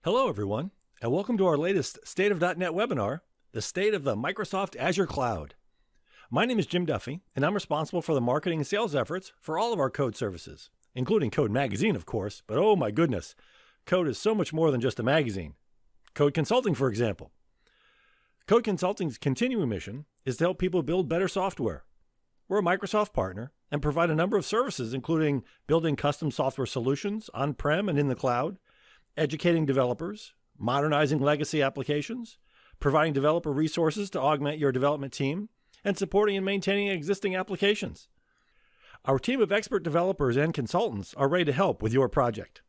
Hello, everyone, and welcome to our latest State of .NET webinar, the state of the Microsoft Azure Cloud. My name is Jim Duffy, and I'm responsible for the marketing and sales efforts for all of our code services, including Code Magazine, of course, but oh my goodness, code is so much more than just a magazine. Code consulting, for example. Code Consulting's continuing mission is to help people build better software. We're a Microsoft partner and provide a number of services, including building custom software solutions on-prem and in the cloud, educating developers, modernizing legacy applications, providing developer resources to augment your development team, and supporting and maintaining existing applications. Our team of expert developers and consultants are ready to help with your project.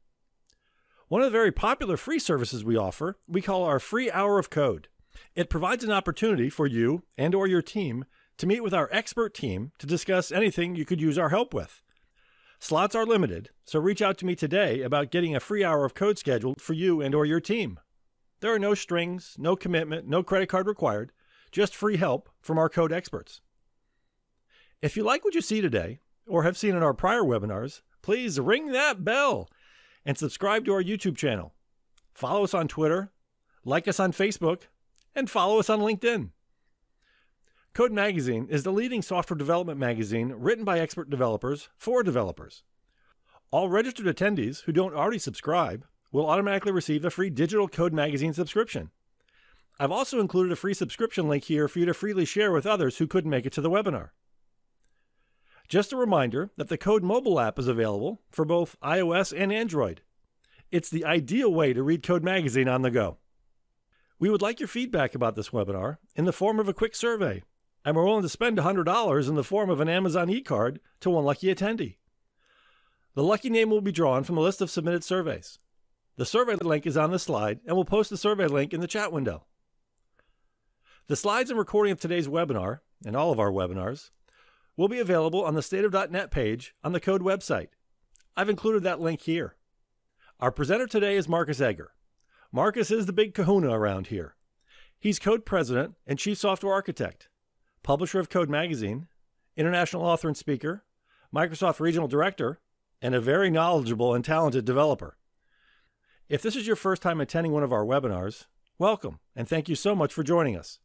One of the very popular free services we offer, we call our free hour of code. It provides an opportunity for you and or your team to meet with our expert team to discuss anything you could use our help with. Slots are limited, so reach out to me today about getting a free hour of code scheduled for you and or your team. There are no strings, no commitment, no credit card required, just free help from our code experts. If you like what you see today, or have seen in our prior webinars, please ring that bell and subscribe to our YouTube channel. Follow us on Twitter, like us on Facebook, and follow us on LinkedIn. Code Magazine is the leading software development magazine written by expert developers for developers. All registered attendees who don't already subscribe will automatically receive a free digital Code Magazine subscription. I've also included a free subscription link here for you to freely share with others who couldn't make it to the webinar. Just a reminder that the Code mobile app is available for both iOS and Android. It's the ideal way to read Code Magazine on the go. We would like your feedback about this webinar in the form of a quick survey, and we're willing to spend $100 in the form of an Amazon e-card to one lucky attendee. The lucky name will be drawn from a list of submitted surveys. The survey link is on the slide, and we'll post the survey link in the chat window. The slides and recording of today's webinar, and all of our webinars, will be available on the State of .NET page on the Code website. I've included that link here. Our presenter today is Marcus Egger. Marcus is the big kahuna around here. He's Code President and Chief Software Architect, publisher of Code Magazine, international author and speaker, Microsoft Regional Director, and a very knowledgeable and talented developer. If this is your first time attending one of our webinars, welcome, and thank you so much for joining us.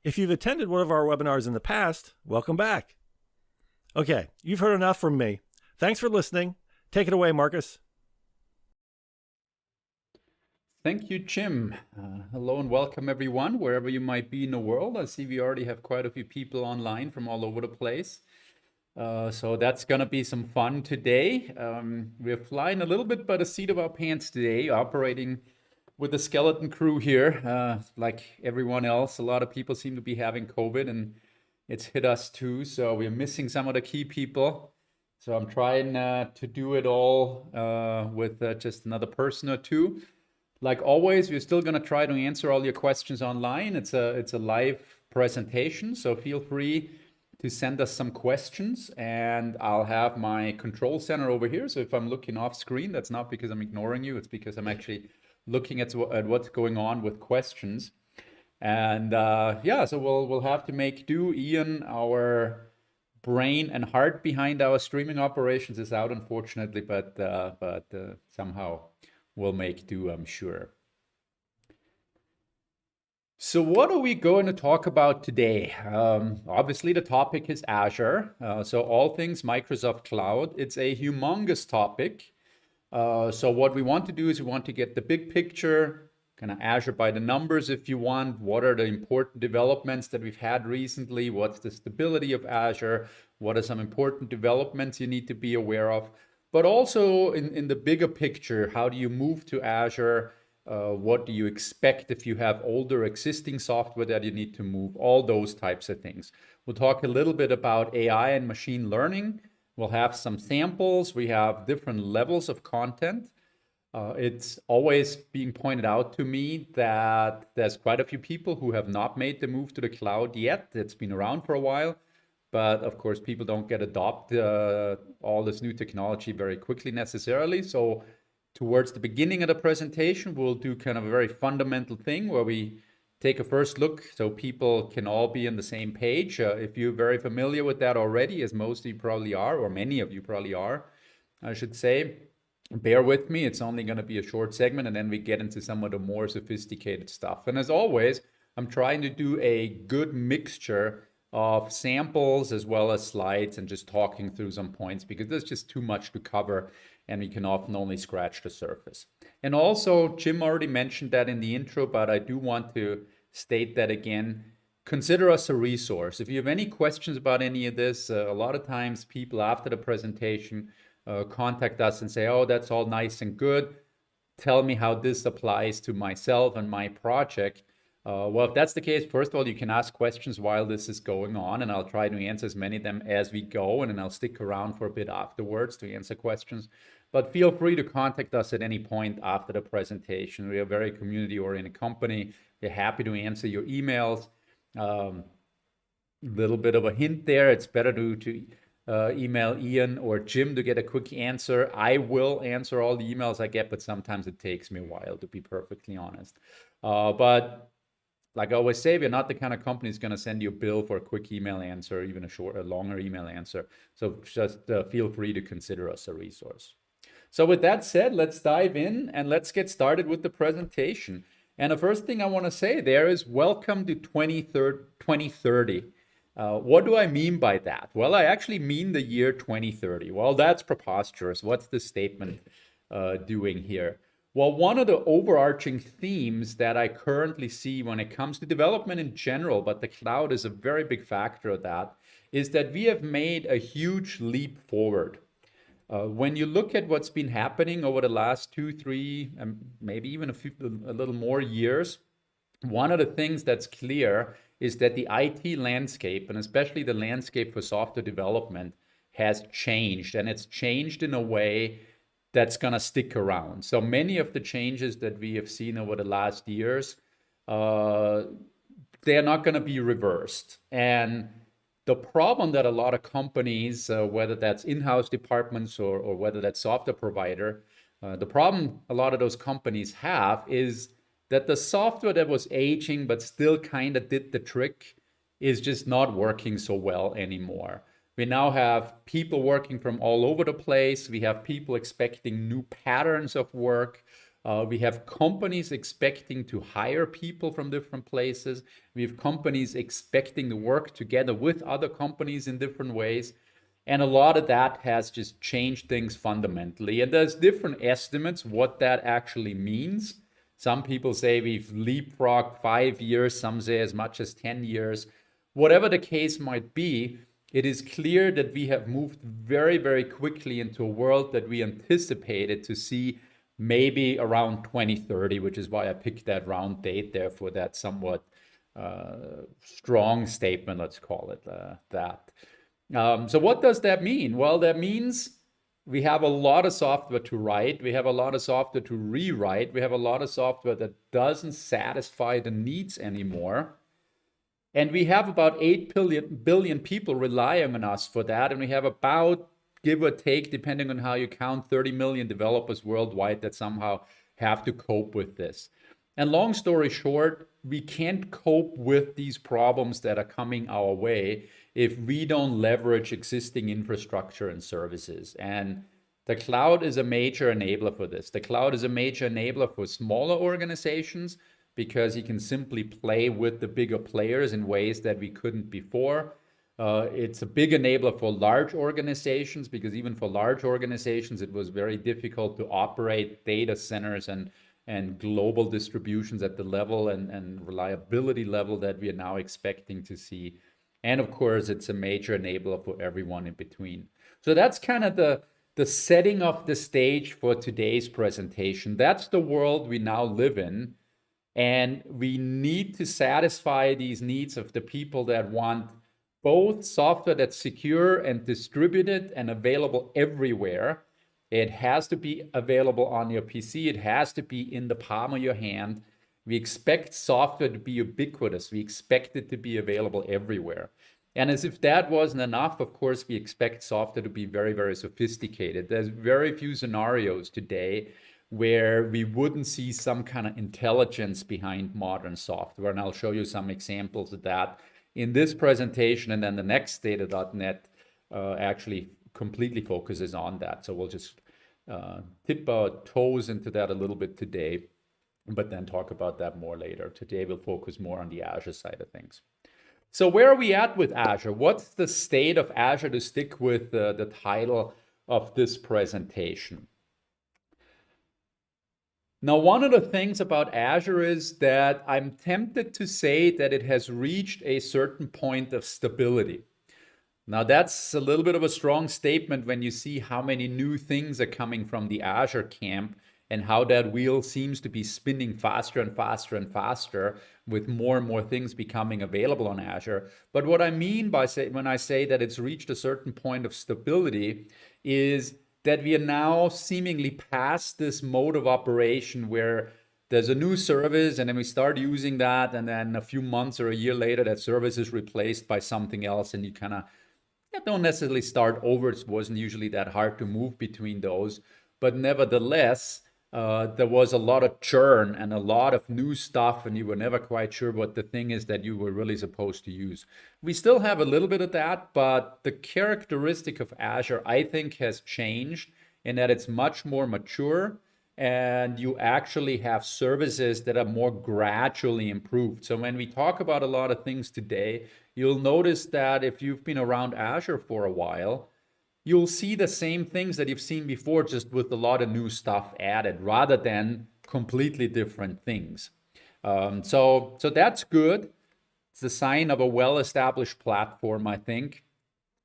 If you've attended one of our webinars in the past, welcome back. Okay, you've heard enough from me. Thanks for listening. Take it away, Marcus. Thank you, Jim. Hello and welcome everyone, wherever you might be in the world. I see we already have quite a few people online from all over the place. So that's going to be some fun today. We're flying a little bit by the seat of our pants today, operating with the skeleton crew here. Like everyone else, a lot of people seem to be having COVID and it's hit us too. So we're missing some of the key people. So I'm trying to do it all with just another person or two. Like always, we're still going to try to answer all your questions online. It's a live presentation, so feel free to send us some questions, and I'll have my control center over here. So if I'm looking off screen, that's not because I'm ignoring you. It's because I'm actually looking at what's going on with questions. And yeah, so we'll have to make do. Ian, our brain and heart behind our streaming operations, is out, unfortunately, but somehow we'll make do, I'm sure. So what are we going to talk about today? Obviously, the topic is Azure. So all things Microsoft Cloud. It's a humongous topic. So what we want to do is we want to get the big picture, kind of Azure by the numbers if you want. What are the important developments that we've had recently? What's the stability of Azure? What are some important developments you need to be aware of? But also in the bigger picture, how do you move to Azure? What do you expect if you have older existing software that you need to move? All those types of things. We'll talk a little bit about AI and machine learning. We'll have some samples. We have different levels of content. It's always being pointed out to me that there's quite a few people who have not made the move to the cloud yet. It's been around for a while. But of course, people don't get adopt all this new technology very quickly necessarily. So towards the beginning of the presentation, we'll do kind of a very fundamental thing where we take a first look so people can all be on the same page. If you're very familiar with that already, as most of you probably are, or many of you probably are, I should say, Bear with me, it's only going to be a short segment, and then we get into some of the more sophisticated stuff. And as always, I'm trying to do a good mixture of samples as well as slides and just talking through some points, because there's just too much to cover and we can often only scratch the surface. And also, Jim already mentioned that in the intro, but I do want to state that again. Consider us a resource. If you have any questions about any of this, a lot of times people after the presentation contact us and say, oh, that's all nice and good. Tell me how this applies to myself and my project. Well, if that's the case, first of all, you can ask questions while this is going on, and I'll try to answer as many of them as we go, and then I'll stick around for a bit afterwards to answer questions. But feel free to contact us at any point after the presentation. We are a very community-oriented company. We're happy to answer your emails. Little bit of a hint there. It's better to email Ian or Jim to get a quick answer. I will answer all the emails I get, but sometimes it takes me a while, to be perfectly honest. But like I always say, we're not the kind of company that's going to send you a bill for a quick email answer, or even a longer email answer. So just feel free to consider us a resource. So with that said, let's dive in and let's get started with the presentation. And the first thing I want to say there is welcome to 2030. What do I mean by that? Well, I actually mean the year 2030. Well, that's preposterous. What's the statement doing here? Well, one of the overarching themes that I currently see when it comes to development in general, but the cloud is a very big factor of that, is that we have made a huge leap forward. When you look at what's been happening over the last 2, 3, maybe even a little more years, one of the things that's clear is that the IT landscape, and especially the landscape for software development, has changed, and it's changed in a way that's going to stick around. So many of the changes that we have seen over the last years, they're not going to be reversed. And the problem that a lot of companies, whether that's in-house departments or whether that's software provider, the problem a lot of those companies have is that the software that was aging but still kind of did the trick is just not working so well anymore. We now have people working from all over the place. We have people expecting new patterns of work. We have companies expecting to hire people from different places. We have companies expecting to work together with other companies in different ways. And a lot of that has just changed things fundamentally. And there's different estimates what that actually means. Some people say we've leapfrogged 5 years, some say as much as 10 years. Whatever the case might be, it is clear that we have moved very, very quickly into a world that we anticipated to see maybe around 2030, which is why I picked that round date there for that somewhat strong statement, let's call it that. So what does that mean? Well, that means we have a lot of software to write. We have a lot of software to rewrite. We have a lot of software that doesn't satisfy the needs anymore. And we have about 8 billion people relying on us for that. And we have about, give or take, depending on how you count, 30 million developers worldwide that somehow have to cope with this. And long story short, we can't cope with these problems that are coming our way if we don't leverage existing infrastructure and services. And the cloud is a major enabler for this. The cloud is a major enabler for smaller organizations because you can simply play with the bigger players in ways that we couldn't before. It's a big enabler for large organizations because even for large organizations, it was very difficult to operate data centers and global distributions at the level and reliability level that we are now expecting to see. And of course, it's a major enabler for everyone in between. So that's kind of the setting of the stage for today's presentation. That's the world we now live in. And we need to satisfy these needs of the people that want both software that's secure and distributed and available everywhere. It has to be available on your PC. It has to be in the palm of your hand. We expect software to be ubiquitous. We expect it to be available everywhere. And as if that wasn't enough, of course, we expect software to be very, very sophisticated. There's very few scenarios today where we wouldn't see some kind of intelligence behind modern software. And I'll show you some examples of that in this presentation. And then the next Data.net actually completely focuses on that. So we'll just tip our toes into that a little bit today, but then talk about that more later. Today we'll focus more on the Azure side of things. So where are we at with Azure? What's the state of Azure, to stick with the title of this presentation? Now, one of the things about Azure is that I'm tempted to say that it has reached a certain point of stability. Now, that's a little bit of a strong statement when you see how many new things are coming from the Azure camp and how that wheel seems to be spinning faster and faster and faster with more and more things becoming available on Azure. But what I mean by when I say that it's reached a certain point of stability is that we are now seemingly past this mode of operation where there's a new service and then we start using that, and then a few months or a year later that service is replaced by something else, and you kind of don't necessarily start over. It wasn't usually that hard to move between those, but nevertheless, there was a lot of churn and a lot of new stuff, and you were never quite sure what the thing is that you were really supposed to use. We still have a little bit of that, but the characteristic of Azure, I think, has changed in that it's much more mature, and you actually have services that are more gradually improved. So when we talk about a lot of things today, you'll notice that if you've been around Azure for a while, you'll see the same things that you've seen before, just with a lot of new stuff added rather than completely different things. So that's good. It's a sign of a well-established platform, I think.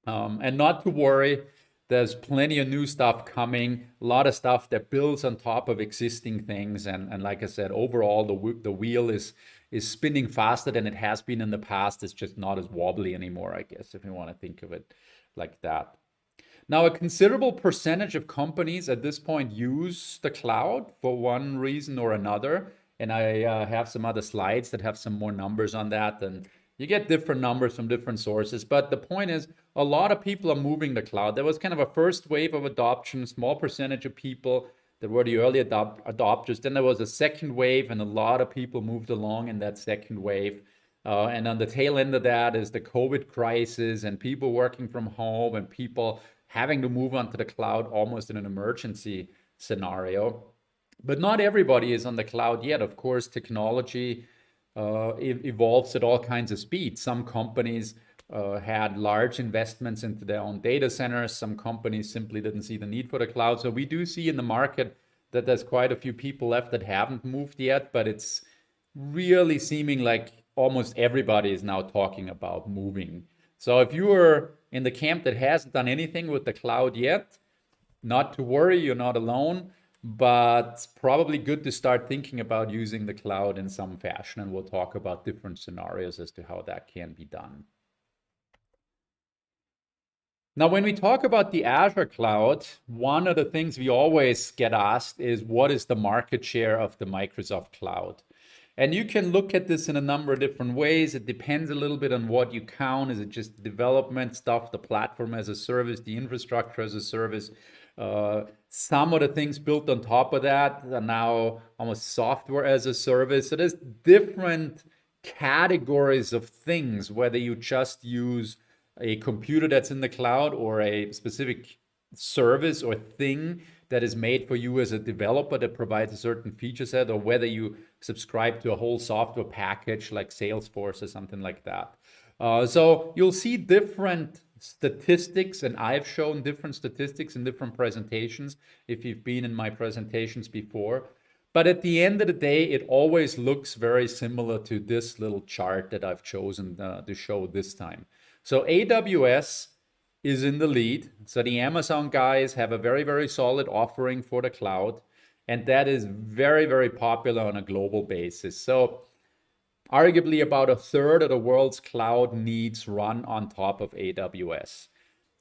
And not to worry, there's plenty of new stuff coming, a lot of stuff that builds on top of existing things. And like I said, overall, the wheel is spinning faster than it has been in the past. It's just not as wobbly anymore, I guess, if you want to think of it like that. Now, a considerable percentage of companies at this point use the cloud for one reason or another. And I have some other slides that have some more numbers on that. And you get different numbers from different sources. But the point is, a lot of people are moving to cloud. There was kind of a first wave of adoption, small percentage of people that were the early adopters. Then there was a second wave, and a lot of people moved along in that second wave. And on the tail end of that is the COVID crisis and people working from home and people having to move onto the cloud almost in an emergency scenario. But not everybody is on the cloud yet. Of course, technology evolves at all kinds of speed. Some companies had large investments into their own data centers. Some companies simply didn't see the need for the cloud. So we do see in the market that there's quite a few people left that haven't moved yet, but it's really seeming like almost everybody is now talking about moving. So if you are in the camp that hasn't done anything with the cloud yet, not to worry, you're not alone, but it's probably good to start thinking about using the cloud in some fashion, and we'll talk about different scenarios as to how that can be done. Now, when we talk about the Azure cloud, one of the things we always get asked is, what is the market share of the Microsoft cloud? And you can look at this in a number of different ways. It depends a little bit on what you count. Is it just development stuff, the platform as a service, the infrastructure as a service? Some of the things built on top of that are now almost software as a service. So there's different categories of things, whether you just use a computer that's in the cloud or a specific service or thing that is made for you as a developer that provides a certain feature set, or whether you subscribe to a whole software package like Salesforce or something like that. So you'll see different statistics, and I've shown different statistics in different presentations if you've been in my presentations before. But at the end of the day, it always looks very similar to this little chart that I've chosen to show this time. So AWS is in the lead. So the Amazon guys have a very, very solid offering for the cloud, and that is very, very popular on a global basis. So arguably about a third of the world's cloud needs run on top of AWS.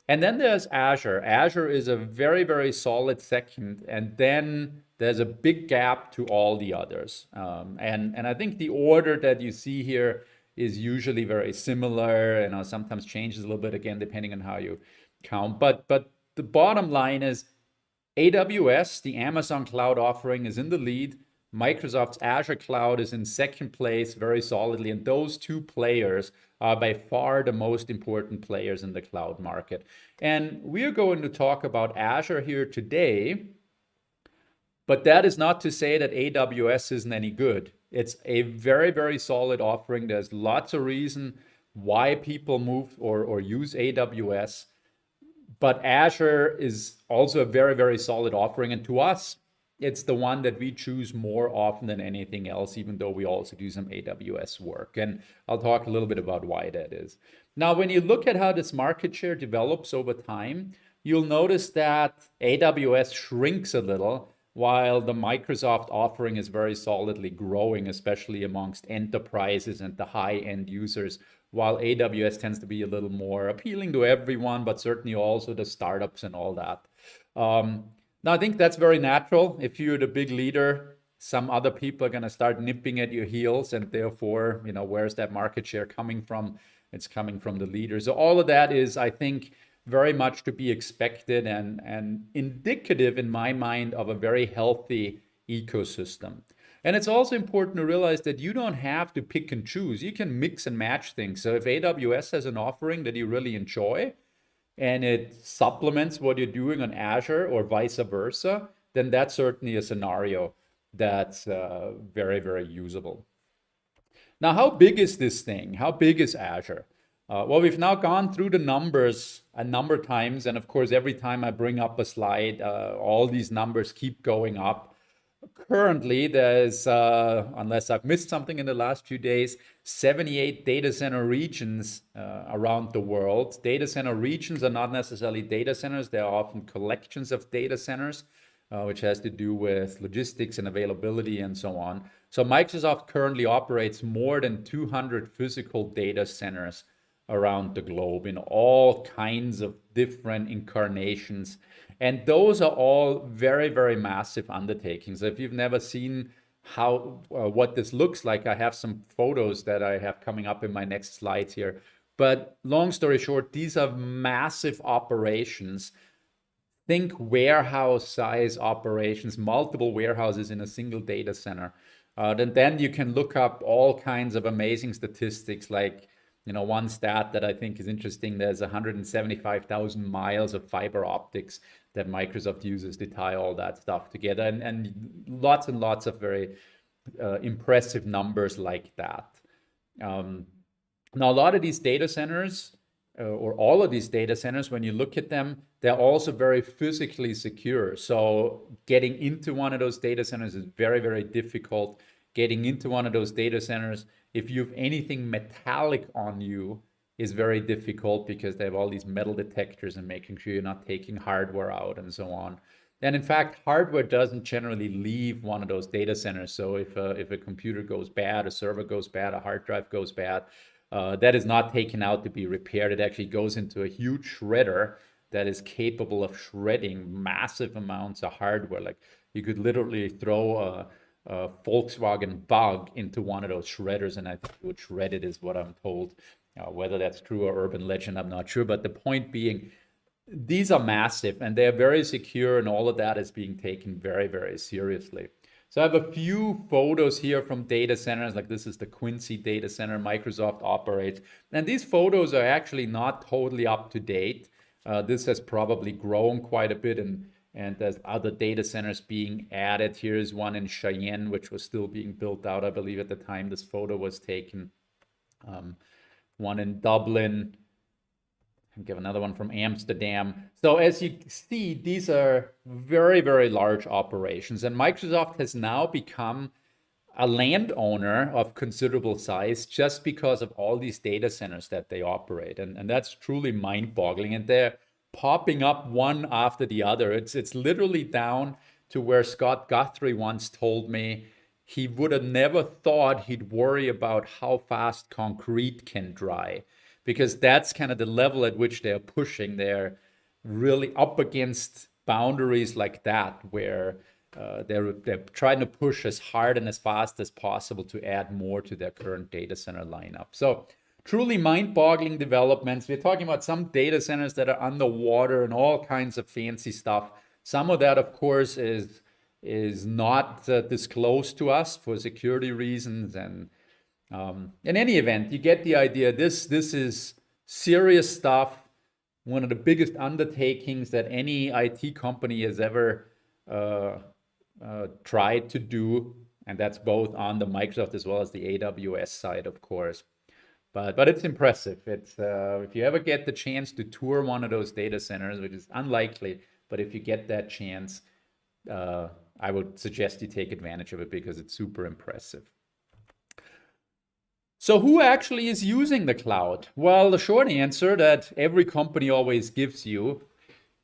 And then there's Azure. Azure is a very, very solid second, and then there's a big gap to all the others. And I think the order that you see here is usually very similar, sometimes changes a little bit again, depending on how you count. But the bottom line is AWS, the Amazon cloud offering, is in the lead. Microsoft's Azure cloud is in second place very solidly. And those two players are by far the most important players in the cloud market. And we're going to talk about Azure here today But that is not to say that AWS isn't any good. It's a very, very solid offering. There's lots of reason why people move or use AWS. But Azure is also a very, very solid offering. And to us, it's the one that we choose more often than anything else, even though we also do some AWS work. And I'll talk a little bit about why that is. Now, when you look at how this market share develops over time, you'll notice that AWS shrinks a little while the Microsoft offering is very solidly growing, especially amongst enterprises and the high-end users, while AWS tends to be a little more appealing to everyone, but certainly also the startups and all that. Now, I think that's very natural. If you're the big leader, some other people are going to start nipping at your heels, and therefore, where's that market share coming from? It's coming from the leaders. So all of that is, I think, very much to be expected and indicative in my mind of a very healthy ecosystem. And it's also important to realize that you don't have to pick and choose. You can mix and match things. So if AWS has an offering that you really enjoy and it supplements what you're doing on Azure or vice versa, then that's certainly a scenario that's very, very usable. Now, how big is this thing? How big is Azure? Well, we've now gone through the numbers a number of times, and of course, every time I bring up a slide, all these numbers keep going up. Currently, there's, unless I've missed something in the last few days, 78 data center regions around the world. Data center regions are not necessarily data centers. They're often collections of data centers, which has to do with logistics and availability and so on. So Microsoft currently operates more than 200 physical data centers around the globe in all kinds of different incarnations. And those are all very, very massive undertakings. If you've never seen what this looks like, I have some photos that I have coming up in my next slides here. But long story short, these are massive operations. Think warehouse size operations, multiple warehouses in a single data center. Then you can look up all kinds of amazing statistics like, one stat that I think is interesting, there's 175,000 miles of fiber optics that Microsoft uses to tie all that stuff together, and lots of very impressive numbers like that. Now, a lot of these data centers, or all of these data centers, when you look at them, they're also very physically secure. So getting into one of those data centers is very, very difficult. Getting into one of those data centers, if you have anything metallic on you, is very difficult because they have all these metal detectors and making sure you're not taking hardware out and so on. And in fact, hardware doesn't generally leave one of those data centers. So if a computer goes bad, a server goes bad, a hard drive goes bad, that is not taken out to be repaired. It actually goes into a huge shredder that is capable of shredding massive amounts of hardware. Like you could literally throw a Volkswagen Bug into one of those shredders, and I think it would shred it, is what I'm told. Whether that's true or urban legend, I'm not sure. But the point being, these are massive and they're very secure, and all of that is being taken very, very seriously. So I have a few photos here from data centers, like this is the Quincy data center Microsoft operates. And these photos are actually not totally up to date. This has probably grown quite a bit, and there's other data centers being added. Here's one in Cheyenne, which was still being built out, I believe, at the time this photo was taken. One in Dublin. I'll give another one from Amsterdam. So as you see, these are very, very large operations. And Microsoft has now become a landowner of considerable size just because of all these data centers that they operate. And that's truly mind-boggling. And they're popping up one after the other. It's literally down to where Scott Guthrie once told me he would have never thought he'd worry about how fast concrete can dry, because that's kind of the level at which they're pushing. They're really up against boundaries like that, where they're trying to push as hard and as fast as possible to add more to their current data center lineup. So truly mind-boggling developments. We're talking about some data centers that are underwater and all kinds of fancy stuff. Some of that, of course, is not disclosed to us for security reasons. And in any event, you get the idea. This is serious stuff. One of the biggest undertakings that any IT company has ever tried to do, and that's both on the Microsoft as well as the AWS side, of course. But it's impressive. It's if you ever get the chance to tour one of those data centers, which is unlikely, but if you get that chance, I would suggest you take advantage of it because it's super impressive. So who actually is using the cloud? Well, the short answer that every company always gives you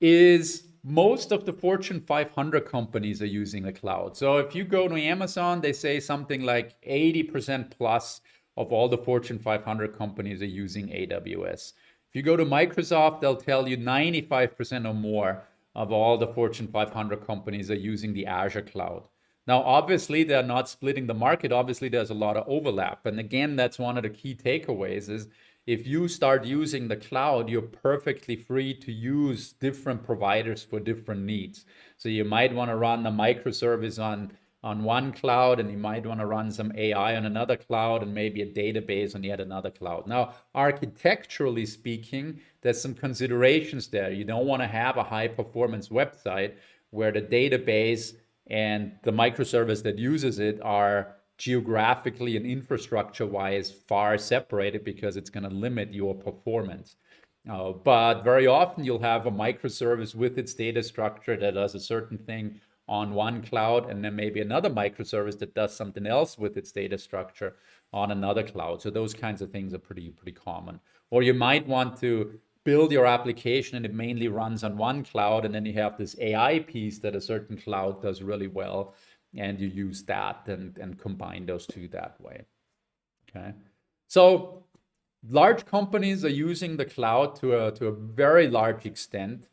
is most of the Fortune 500 companies are using the cloud. So if you go to Amazon, they say something like 80% plus of all the Fortune 500 companies are using AWS. If you go to Microsoft, they'll tell you 95% or more of all the Fortune 500 companies are using the Azure Cloud. Now, obviously, they're not splitting the market. Obviously, there's a lot of overlap. And again, that's one of the key takeaways is if you start using the cloud, you're perfectly free to use different providers for different needs. So you might want to run a microservice on one cloud, and you might want to run some AI on another cloud, and maybe a database on yet another cloud. Now, architecturally speaking, there's some considerations there. You don't want to have a high-performance website where the database and the microservice that uses it are geographically and infrastructure-wise far separated because it's going to limit your performance. But very often you'll have a microservice with its data structure that does a certain thing on one cloud, and then maybe another microservice that does something else with its data structure on another cloud. So those kinds of things are pretty common. Or you might want to build your application and it mainly runs on one cloud, and then you have this AI piece that a certain cloud does really well, and you use that and combine those two that way. Okay, so large companies are using the cloud to a very large extent.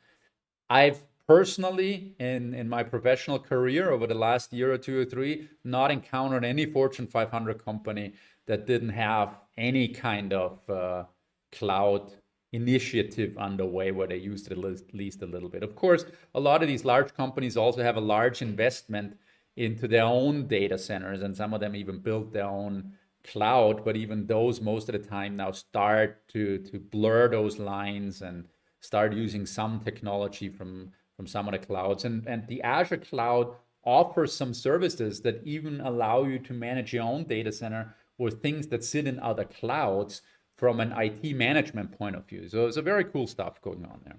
I've personally, in my professional career over the last year or two or three, not encountered any Fortune 500 company that didn't have any kind of cloud initiative underway where they used it at least a little bit. Of course, a lot of these large companies also have a large investment into their own data centers, and some of them even build their own cloud, but even those most of the time now start to blur those lines and start using some technology from some of the clouds. And the Azure Cloud offers some services that even allow you to manage your own data center with things that sit in other clouds from an IT management point of view. So it's a very cool stuff going on there.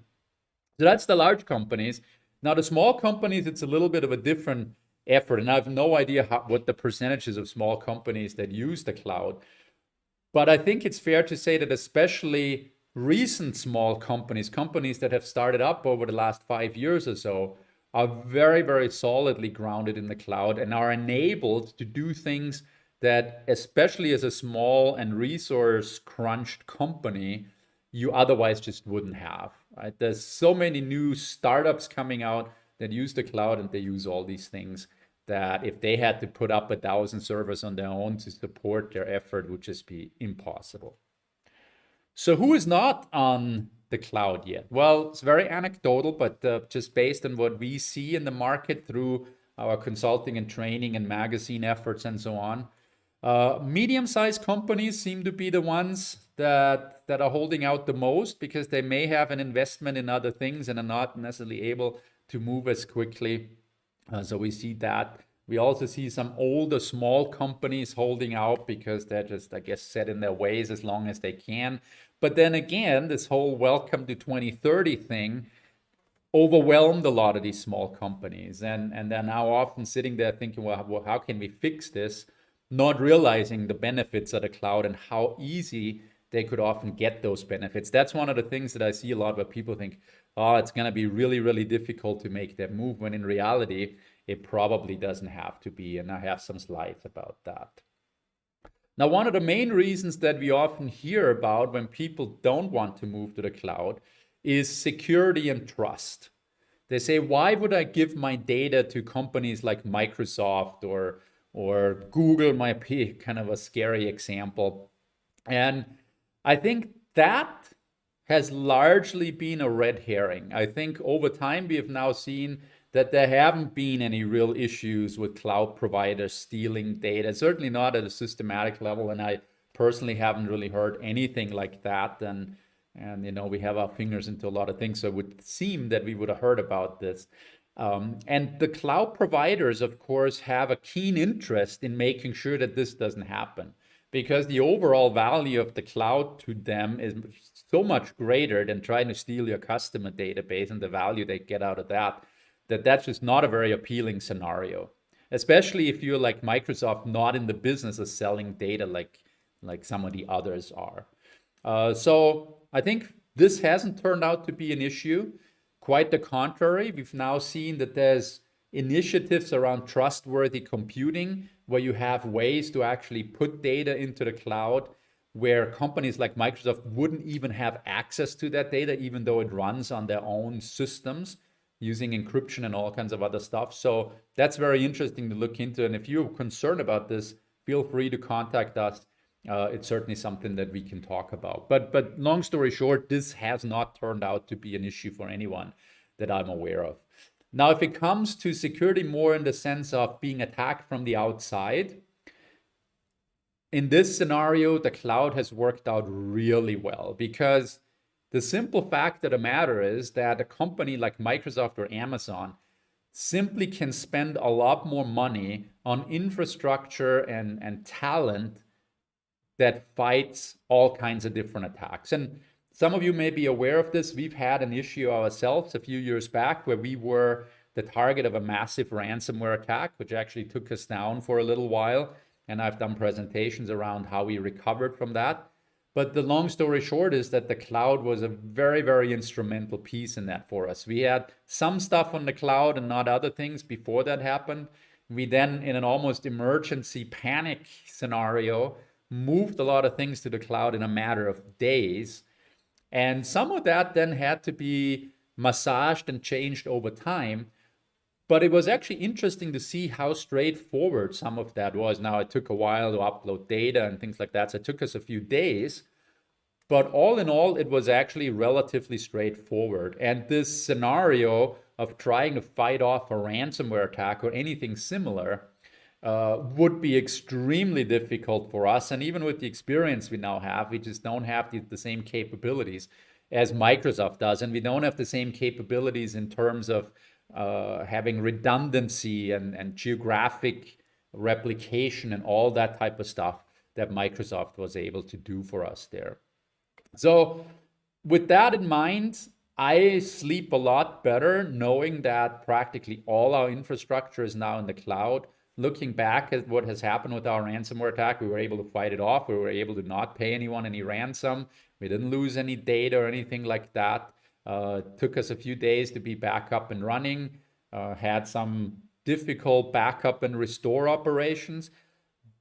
So that's the large companies. Now the small companies, it's a little bit of a different effort, and I have no idea what the percentages of small companies that use the cloud. But I think it's fair to say that especially recent small companies that have started up over the last 5 years or so, are very, very solidly grounded in the cloud and are enabled to do things that, especially as a small and resource crunched company, you otherwise just wouldn't have, right? There's so many new startups coming out that use the cloud, and they use all these things that if they had to put up 1,000 servers on their own to support their effort, would just be impossible. So who is not on the cloud yet? Well, it's very anecdotal, but just based on what we see in the market through our consulting and training and magazine efforts and so on, medium-sized companies seem to be the ones that are holding out the most because they may have an investment in other things and are not necessarily able to move as quickly. So we see that. We also see some older small companies holding out because they're just, I guess, set in their ways as long as they can. But then again, this whole welcome to 2030 thing overwhelmed a lot of these small companies. And they're now often sitting there thinking, well, how can we fix this? Not realizing the benefits of the cloud and how easy they could often get those benefits. That's one of the things that I see a lot where people think, oh, it's going to be really, really difficult to make that move, when in reality, it probably doesn't have to be. And I have some slides about that. Now, one of the main reasons that we often hear about when people don't want to move to the cloud is security and trust. They say, why would I give my data to companies like Microsoft or Google might be kind of a scary example. And I think that has largely been a red herring. I think over time we have now seen that there haven't been any real issues with cloud providers stealing data, certainly not at a systematic level. And I personally haven't really heard anything like that. And you know, we have our fingers into a lot of things. So it would seem that we would have heard about this. And the cloud providers, of course, have a keen interest in making sure that this doesn't happen, because the overall value of the cloud to them is so much greater than trying to steal your customer database and the value they get out of that, that that's just not a very appealing scenario, especially if you're like Microsoft, not in the business of selling data like some of the others are. So I think this hasn't turned out to be an issue. Quite the contrary, we've now seen that there's initiatives around trustworthy computing where you have ways to actually put data into the cloud where companies like Microsoft wouldn't even have access to that data, even though it runs on their own systems using encryption and all kinds of other stuff. So that's very interesting to look into. And if you're concerned about this, feel free to contact us. It's certainly something that we can talk about. But long story short, this has not turned out to be an issue for anyone that I'm aware of. Now, if it comes to security more in the sense of being attacked from the outside, in this scenario, the cloud has worked out really well, because the simple fact of the matter is that a company like Microsoft or Amazon simply can spend a lot more money on infrastructure and talent that fights all kinds of different attacks. And some of you may be aware of this. We've had an issue ourselves a few years back where we were the target of a massive ransomware attack, which actually took us down for a little while. And I've done presentations around how we recovered from that. But the long story short is that the cloud was a very, very instrumental piece in that for us. We had some stuff on the cloud and not other things before that happened. We then, in an almost emergency panic scenario, moved a lot of things to the cloud in a matter of days. And some of that then had to be massaged and changed over time. But it was actually interesting to see how straightforward some of that was. Now, it took a while to upload data and things like that, so it took us a few days. But all in all, it was actually relatively straightforward. And this scenario of trying to fight off a ransomware attack or anything similar would be extremely difficult for us. And even with the experience we now have, we just don't have the same capabilities as Microsoft does. And we don't have the same capabilities in terms of having redundancy and geographic replication and all that type of stuff that Microsoft was able to do for us there. So with that in mind, I sleep a lot better knowing that practically all our infrastructure is now in the cloud. Looking back at what has happened with our ransomware attack, we were able to fight it off. We were able to not pay anyone any ransom. We didn't lose any data or anything like that. It took us a few days to be back up and running. Had some difficult backup and restore operations.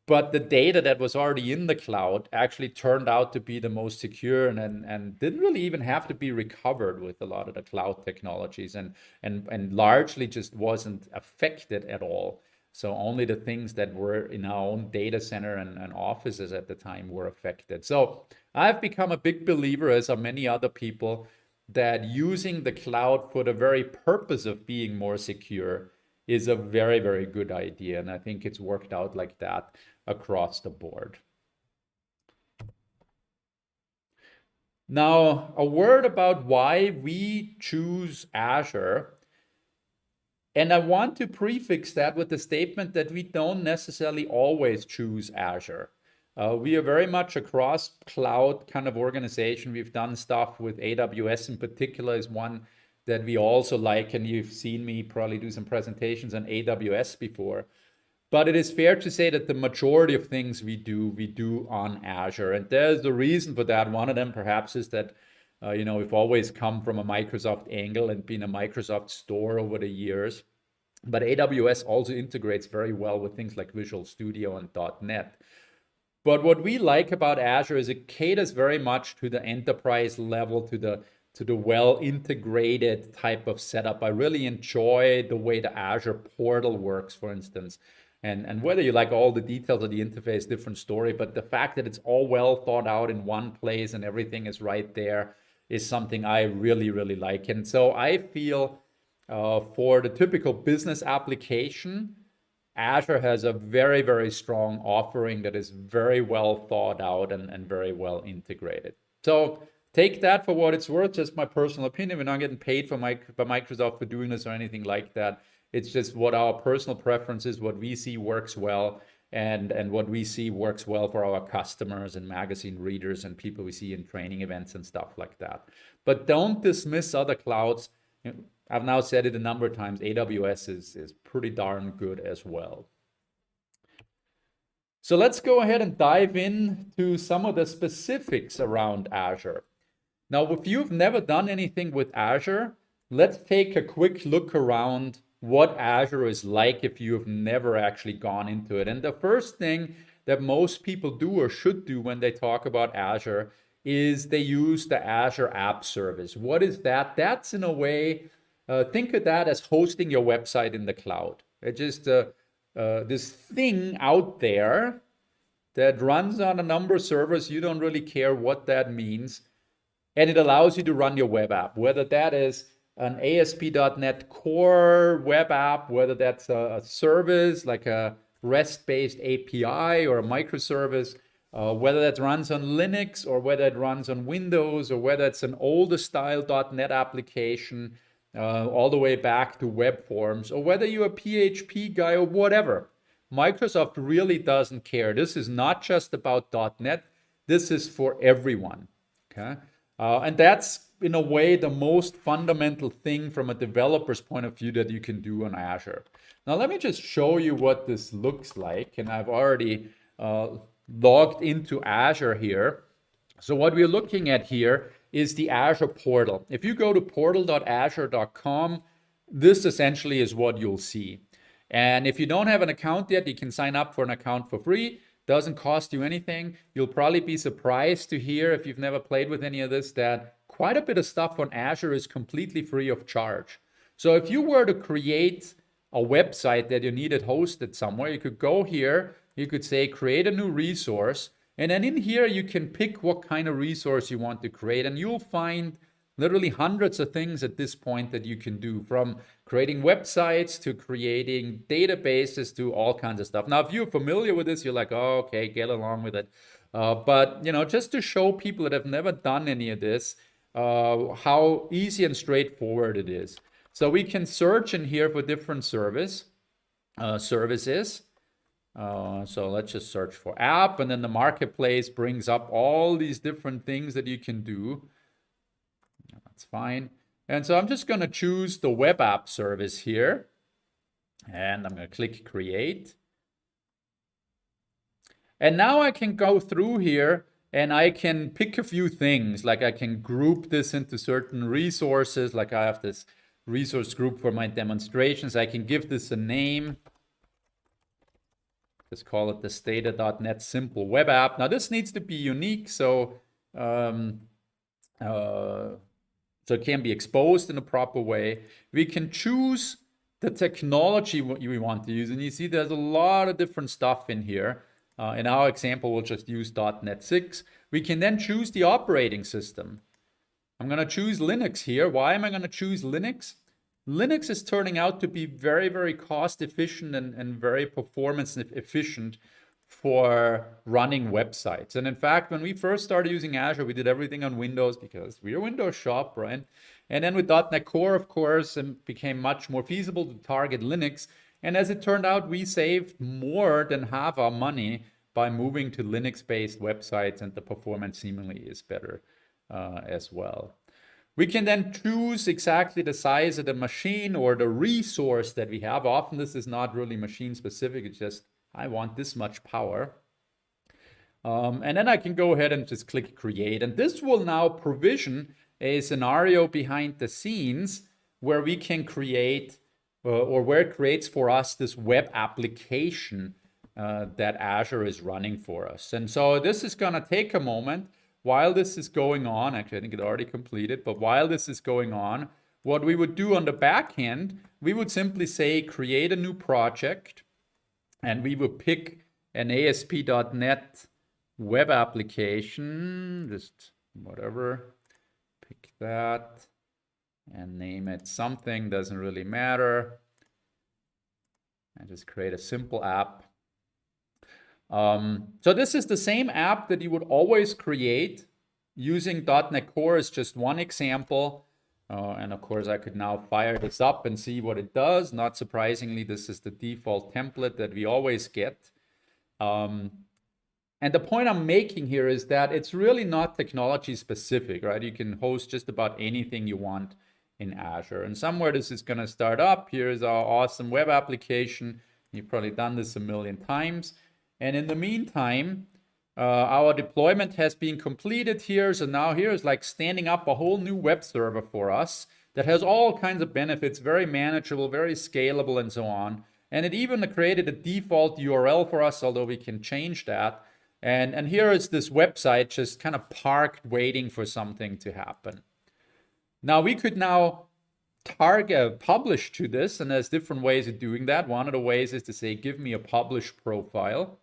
But the data that was already in the cloud actually turned out to be the most secure and didn't really even have to be recovered with a lot of the cloud technologies and largely just wasn't affected at all. So only the things that were in our own data center and offices at the time were affected. So I've become a big believer, as are many other people, that using the cloud for the very purpose of being more secure is a very, very good idea. And I think it's worked out like that across the board. Now, a word about why we choose Azure. And I want to prefix that with the statement that we don't necessarily always choose Azure. We are very much a cross-cloud kind of organization. We've done stuff with AWS in particular is one that we also like, and you've seen me probably do some presentations on AWS before. But it is fair to say that the majority of things we do on Azure. And there's a reason for that. One of them perhaps is that we've always come from a Microsoft angle and been a Microsoft store over the years. But AWS also integrates very well with things like Visual Studio and .NET. But what we like about Azure is it caters very much to the enterprise level, to the well-integrated type of setup. I really enjoy the way the Azure portal works, for instance. And whether you like all the details of the interface, different story, but the fact that it's all well thought out in one place and everything is right there is something I really, really like. And so I feel for the typical business application, Azure has a very, very strong offering that is very well thought out and very well integrated. So take that for what it's worth, just my personal opinion. We're not getting paid by Microsoft for doing this or anything like that. It's just what our personal preference is, what we see works well, and what we see works well for our customers and magazine readers and people we see in training events and stuff like that. But don't dismiss other clouds. I've now said it a number of times, AWS is pretty darn good as well. So let's go ahead and dive into some of the specifics around Azure. Now, if you've never done anything with Azure, let's take a quick look around what Azure is like if you've never actually gone into it. And the first thing that most people do or should do when they talk about Azure is they use the Azure App Service. What is that? That's in a way, think of that as hosting your website in the cloud. It's just this thing out there that runs on a number of servers. You don't really care what that means. And it allows you to run your web app, whether that is an ASP.NET Core web app, whether that's a service like a REST-based API or a microservice, whether that runs on Linux or whether it runs on Windows or whether it's an older style .NET application, all the way back to web forms, or whether you're a PHP guy or whatever. Microsoft really doesn't care. This is not just about .NET. This is for everyone. Okay, and that's in a way the most fundamental thing from a developer's point of view that you can do on Azure. Now let me just show you what this looks like, and I've already logged into Azure here. So what we're looking at here is the Azure portal. If you go to portal.azure.com, this essentially is what you'll see. And if you don't have an account yet, you can sign up for an account for free. Doesn't cost you anything. You'll probably be surprised to hear, if you've never played with any of this, that quite a bit of stuff on Azure is completely free of charge. So if you were to create a website that you needed hosted somewhere, you could go here, you could say create a new resource, and then in here you can pick what kind of resource you want to create, and you'll find literally hundreds of things at this point that you can do, from creating websites to creating databases to all kinds of stuff. Now, if you're familiar with this, you're like, oh, okay, get along with it. But just to show people that have never done any of this, how easy and straightforward it is. So we can search in here for different services. So let's just search for app, and then the marketplace brings up all these different things that you can do. That's fine. And so I'm just going to choose the web app service here, and I'm going to click create. And now I can go through here and I can pick a few things, like I can group this into certain resources, like I have this resource group for my demonstrations. I can give this a name. Just call it the Stata.NET Simple Web App. Now this needs to be unique, so it can be exposed in a proper way. We can choose the technology we want to use, and you see there's a lot of different stuff in here. In our example, we'll just use .NET 6. We can then choose the operating system. I'm going to choose Linux here. Why am I going to choose Linux? Linux is turning out to be very, very cost efficient and very performance efficient for running websites. And in fact, when we first started using Azure, we did everything on Windows because we're a Windows shop, right? And then with .NET Core, of course, it became much more feasible to target Linux. And as it turned out, we saved more than half our money by moving to Linux-based websites, and the performance seemingly is better as well. We can then choose exactly the size of the machine or the resource that we have. Often this is not really machine specific, it's just, I want this much power. And then I can go ahead and just click create. And this will now provision a scenario behind the scenes where we can create or where it creates for us this web application that Azure is running for us. And so this is going to take a moment. While this is going on, actually I think it already completed, but while this is going on, what we would do on the back end, we would simply say create a new project, and we would pick an ASP.NET web application, just whatever, pick that and name it something, doesn't really matter, and just create a simple app. So this is the same app that you would always create using .NET Core is just one example. And of course, I could now fire this up and see what it does. Not surprisingly, this is the default template that we always get. And the point I'm making here is that it's really not technology specific, right? You can host just about anything you want in Azure. And somewhere this is going to start up. Here's our awesome web application. You've probably done this a million times. And in the meantime, our deployment has been completed here. So now here is like standing up a whole new web server for us that has all kinds of benefits, very manageable, very scalable, and so on. And it even created a default URL for us, although we can change that. And here is this website just kind of parked waiting for something to happen. Now we could now target publish to this, and there's different ways of doing that. One of the ways is to say, give me a publish profile.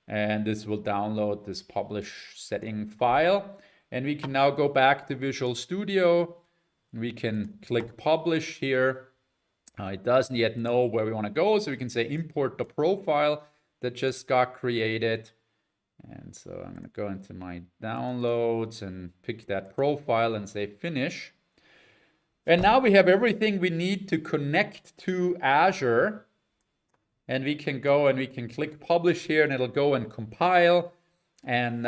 And this will download this publish setting file. And we can now go back to Visual Studio. We can click publish here. It doesn't yet know where we want to go, so we can say import the profile that just got created. And so I'm going to go into my downloads and pick that profile and say finish. And now we have everything we need to connect to Azure. And we can go and we can click publish here, and it'll go and compile and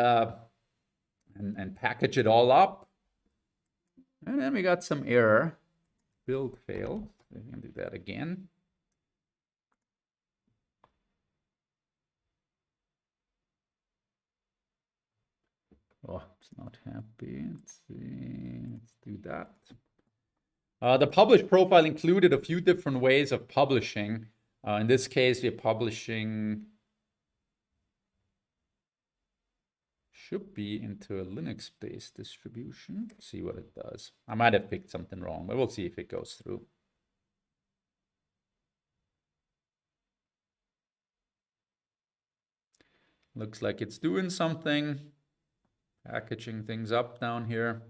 package it all up. And then we got some error. Build failed. We can do that again. Oh, it's not happy. Let's see. Let's do that. The publish profile included a few different ways of publishing. In this case, we're publishing, should be into a Linux-based distribution. Let's see what it does. I might have picked something wrong, but we'll see if it goes through. Looks like it's doing something, packaging things up down here.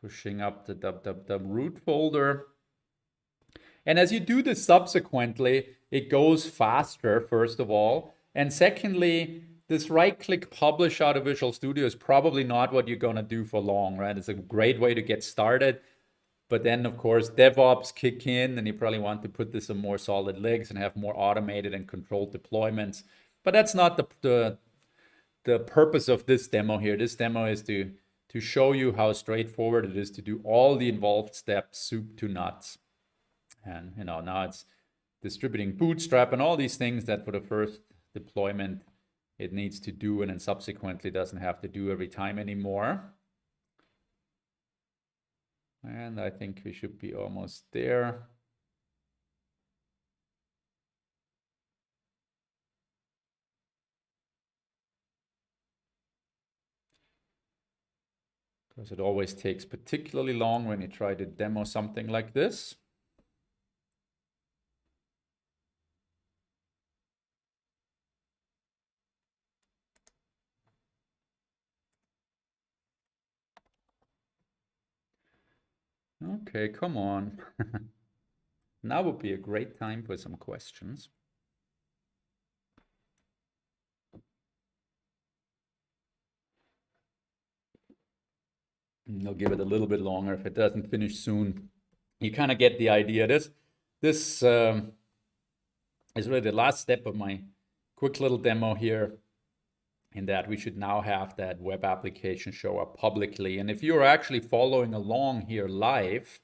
Pushing up the root folder. And as you do this subsequently, it goes faster, first of all. And secondly, this right-click publish out of Visual Studio is probably not what you're going to do for long, right? It's a great way to get started. But then, of course, DevOps kick in, and you probably want to put this on more solid legs and have more automated and controlled deployments. But that's not the purpose of this demo here. This demo is to show you how straightforward it is to do all the involved steps, soup to nuts. And now it's distributing Bootstrap and all these things that for the first deployment it needs to do, and then subsequently doesn't have to do every time anymore. And I think we should be almost there. Because it always takes particularly long when you try to demo something like this. Okay, come on. Now would be a great time for some questions. And I'll give it a little bit longer if it doesn't finish soon. You kind of get the idea. This is really the last step of my quick little demo here, in that we should now have that web application show up publicly. And if you're actually following along here live,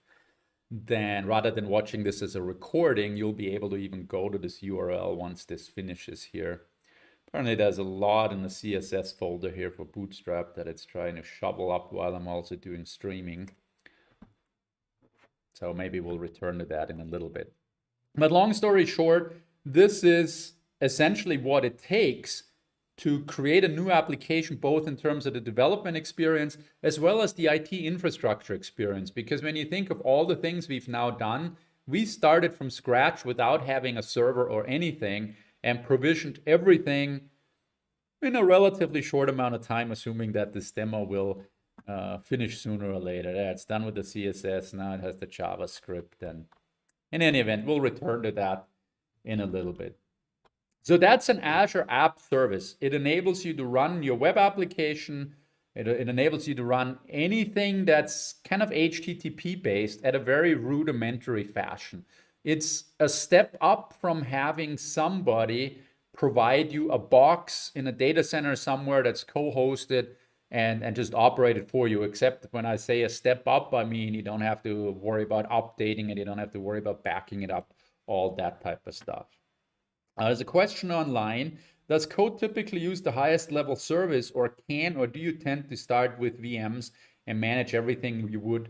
then rather than watching this as a recording, you'll be able to even go to this URL once this finishes here. Apparently there's a lot in the CSS folder here for Bootstrap that it's trying to shovel up while I'm also doing streaming. So maybe we'll return to that in a little bit. But long story short, this is essentially what it takes to create a new application, both in terms of the development experience as well as the IT infrastructure experience. Because when you think of all the things we've now done, we started from scratch without having a server or anything, and provisioned everything in a relatively short amount of time, assuming that this demo will finish sooner or later. Yeah, it's done with the CSS, now it has the JavaScript, and in any event, we'll return to that in a little bit. So that's an Azure App Service. It enables you to run your web application. It enables you to run anything that's kind of HTTP based at a very rudimentary fashion. It's a step up from having somebody provide you a box in a data center somewhere that's co-hosted and just operate it for you. Except when I say a step up, I mean you don't have to worry about updating it. You don't have to worry about backing it up, all that type of stuff. There's a question online. Does code typically use the highest level service, or do you tend to start with VMs and manage everything you would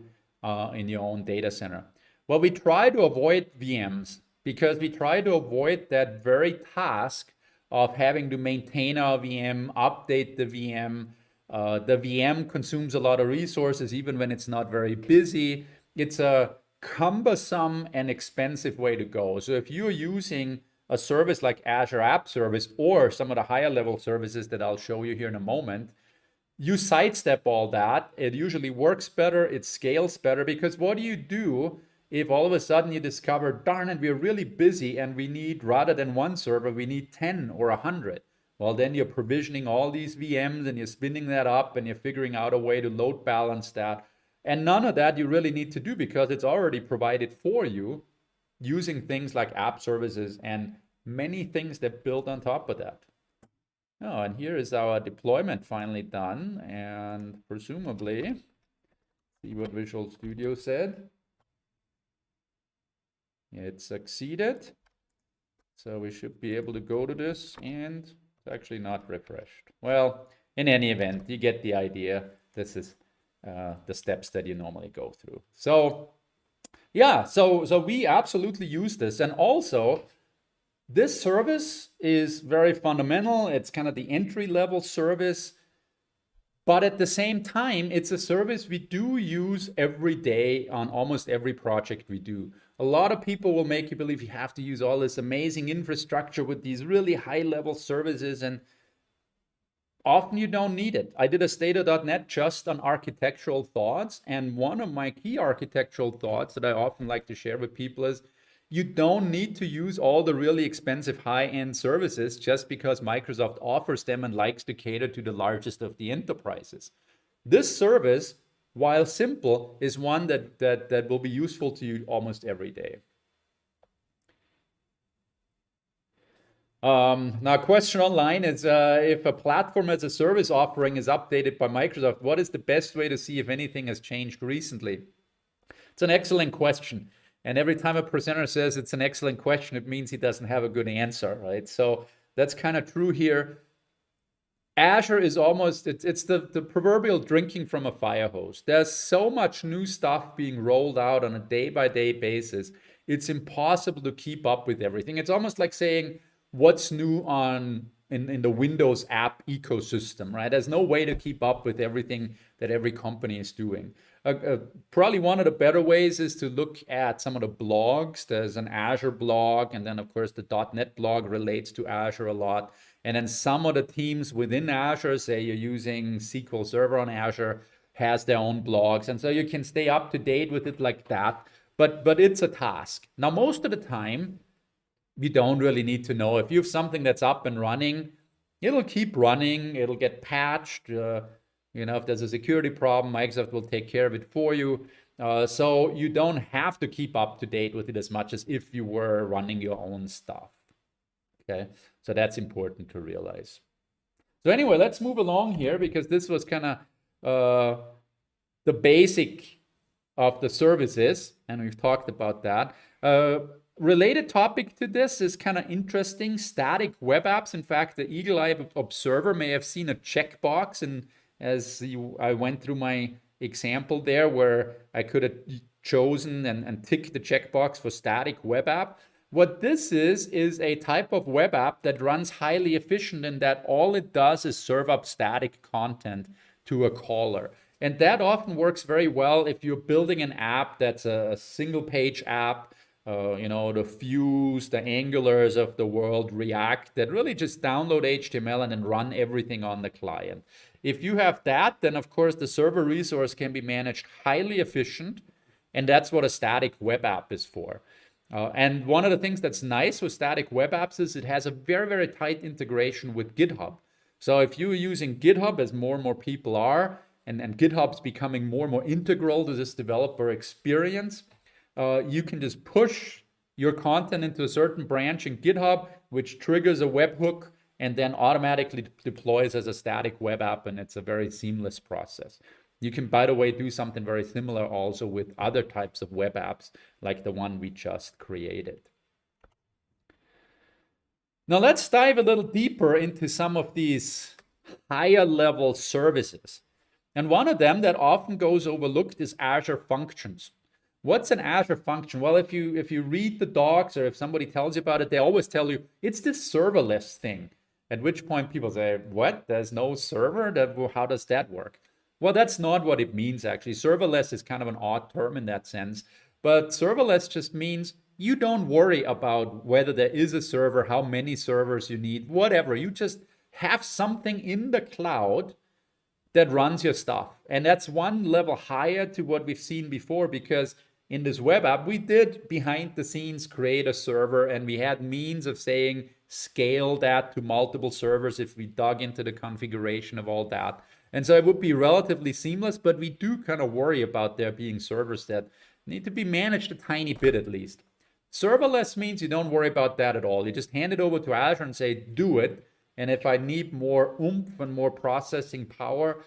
in your own data center? Well, we try to avoid VMs because we try to avoid that very task of having to maintain our VM, update the VM. The VM consumes a lot of resources even when it's not very busy. It's a cumbersome and expensive way to go. So if you're using a service like Azure App Service or some of the higher level services that I'll show you here in a moment, you sidestep all that. It usually works better, it scales better, because what do you do if all of a sudden you discover, darn it, we're really busy and we need, rather than one server, we need 10 or 100? Well, then you're provisioning all these VMs and you're spinning that up and you're figuring out a way to load balance that. And none of that you really need to do because it's already provided for you using things like app services and many things that build on top of that. Oh, and here is our deployment finally done, and presumably, see what Visual Studio said. It succeeded. So we should be able to go to this, and it's actually not refreshed. Well, in any event, you get the idea. This is the steps that you normally go through. So yeah, so we absolutely use this. And also, this service is very fundamental. It's kind of the entry-level service. But at the same time, it's a service we do use every day on almost every project we do. A lot of people will make you believe you have to use all this amazing infrastructure with these really high-level services, and often you don't need it. I did a State.NET just on architectural thoughts, and one of my key architectural thoughts that I often like to share with people is you don't need to use all the really expensive high-end services just because Microsoft offers them and likes to cater to the largest of the enterprises. This service, while simple, is one that will be useful to you almost every day. Now, a question online is, if a platform as a service offering is updated by Microsoft, what is the best way to see if anything has changed recently? It's an excellent question. And every time a presenter says it's an excellent question, it means he doesn't have a good answer, right? So that's kind of true here. Azure is almost, it's the proverbial drinking from a fire hose. There's so much new stuff being rolled out on a day-by-day basis. It's impossible to keep up with everything. It's almost like saying, what's new in the Windows app ecosystem, right? There's no way to keep up with everything that every company is doing. Probably one of the better ways is to look at some of the blogs. There's an Azure blog, and then of course the .NET blog relates to Azure a lot. And then some of the teams within Azure, say you're using SQL Server on Azure, has their own blogs. And so you can stay up to date with it like that. But it's a task. Now, most of the time, you don't really need to know. If you have something that's up and running, it'll keep running. It'll get patched. If there's a security problem, Microsoft will take care of it for you. So you don't have to keep up to date with it as much as if you were running your own stuff. Okay, so that's important to realize. So anyway, let's move along here, because this was kind of the basic of the services, and we've talked about that. Related topic to this is kind of interesting, static web apps. In fact, the eagle-eye observer may have seen a checkbox, and I went through my example there where I could have chosen and ticked the checkbox for static web app. What this is a type of web app that runs highly efficient in that all it does is serve up static content to a caller. And that often works very well if you're building an app that's a single page app, the Views, the Angulars of the world, React, that really just download HTML and then run everything on the client. If you have that, then of course the server resource can be managed highly efficient, and that's what a static web app is for. And one of the things that's nice with static web apps is it has a very, very tight integration with GitHub. So if you're using GitHub, as more and more people are, and GitHub's becoming more and more integral to this developer experience, you can just push your content into a certain branch in GitHub, which triggers a webhook and then automatically deploys as a static web app, and it's a very seamless process. You can, by the way, do something very similar also with other types of web apps, like the one we just created. Now let's dive a little deeper into some of these higher level services. And one of them that often goes overlooked is Azure Functions. What's an Azure function? Well, if you read the docs or if somebody tells you about it, they always tell you it's this serverless thing. At which point people say, what? There's no server? How does that work? Well, that's not what it means, actually. Serverless is kind of an odd term in that sense. But serverless just means you don't worry about whether there is a server, how many servers you need, whatever. You just have something in the cloud that runs your stuff. And that's one level higher to what we've seen before, because in this web app, we did behind the scenes create a server, and we had means of saying scale that to multiple servers if we dug into the configuration of all that. And so it would be relatively seamless, but we do kind of worry about there being servers that need to be managed a tiny bit at least. Serverless means you don't worry about that at all. You just hand it over to Azure and say, do it. And if I need more oomph and more processing power,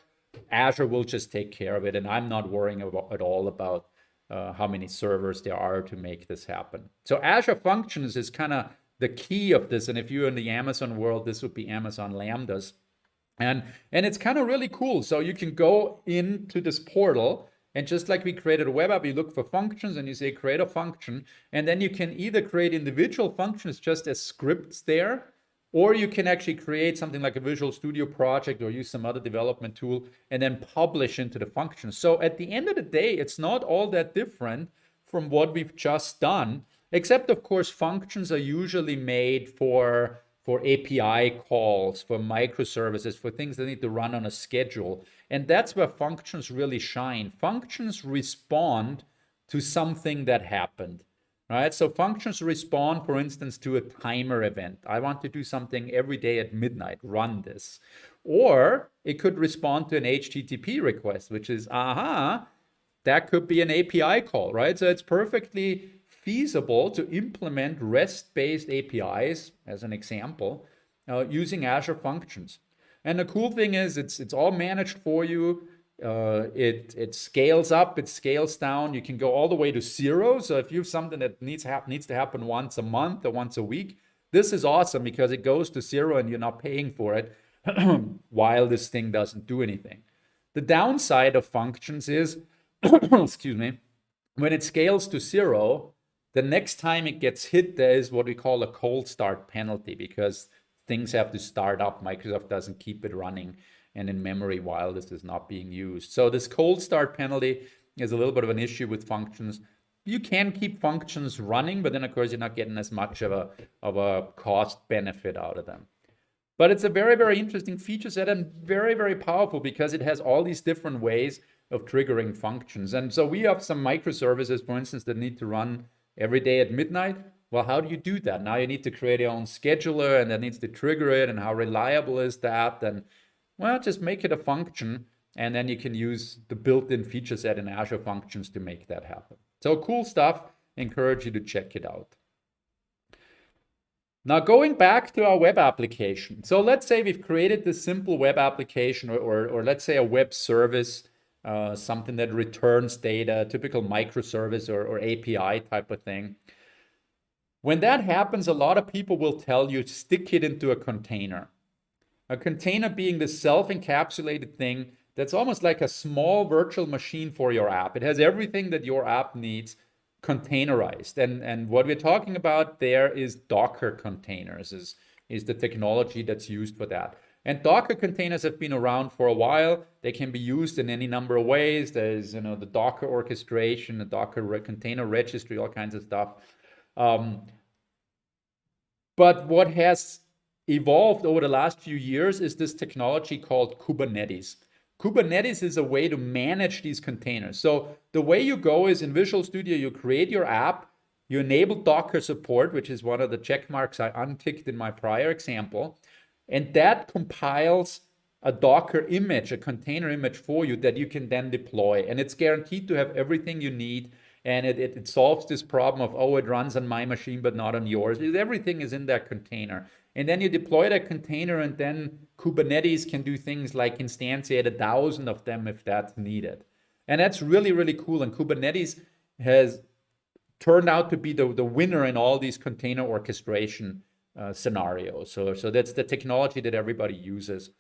Azure will just take care of it. And I'm not worrying at all about how many servers there are to make this happen. So Azure Functions is kind of the key of this. And if you're in the Amazon world, this would be Amazon Lambdas. And it's kind of really cool. So you can go into this portal, and just like we created a web app, you look for functions and you say create a function. And then you can either create individual functions just as scripts there, or you can actually create something like a Visual Studio project or use some other development tool and then publish into the function. So at the end of the day, it's not all that different from what we've just done, except of course, functions are usually made for API calls, for microservices, for things that need to run on a schedule. And that's where functions really shine. Functions respond to something that happened. Right? So functions respond, for instance, to a timer event. I want to do something every day at midnight, run this. Or it could respond to an HTTP request, which is, that could be an API call, right? So it's perfectly feasible to implement REST-based APIs, as an example, using Azure Functions. And the cool thing is it's all managed for you. It scales up, it scales down. You can go all the way to 0. So if you have something that needs to happen once a month or once a week, this is awesome because it goes to 0 and you're not paying for it while this thing doesn't do anything. The downside of functions is, excuse me, when it scales to 0, the next time it gets hit, there is what we call a cold start penalty because things have to start up. Microsoft doesn't keep it running and in memory while this is not being used. So this cold start penalty is a little bit of an issue with functions. You can keep functions running, but then of course you're not getting as much of a cost benefit out of them. But it's a very, very interesting feature set and very, very powerful because it has all these different ways of triggering functions. And so we have some microservices, for instance, that need to run every day at midnight. Well, how do you do that? Now you need to create your own scheduler and that needs to trigger it. And how reliable is that? And well, just make it a function, and then you can use the built-in feature set in Azure Functions to make that happen. So cool stuff. Encourage you to check it out. Now going back to our web application. So let's say we've created this simple web application, or let's say a web service, something that returns data, typical microservice or API type of thing. When that happens, a lot of people will tell you stick it into a container. A container being this self-encapsulated thing that's almost like a small virtual machine for your app. It has everything that your app needs containerized. And what we're talking about there is Docker containers, is the technology that's used for that. And Docker containers have been around for a while. They can be used in any number of ways. There's the Docker orchestration, the Docker container registry, all kinds of stuff. But what has evolved over the last few years is this technology called Kubernetes. Kubernetes is a way to manage these containers. So the way you go is in Visual Studio, you create your app, You enable Docker support, which is one of the check marks I unticked in my prior example. And that compiles a Docker image, a container image for you that you can then deploy. And it's guaranteed to have everything you need. And it solves this problem of, oh, it runs on my machine, but not on yours. Everything is in that container. And then you deploy that container, and then Kubernetes can do things like instantiate 1,000 of them if that's needed. And that's really, really cool. And Kubernetes has turned out to be the winner in all these container orchestration scenarios. So that's the technology that everybody uses.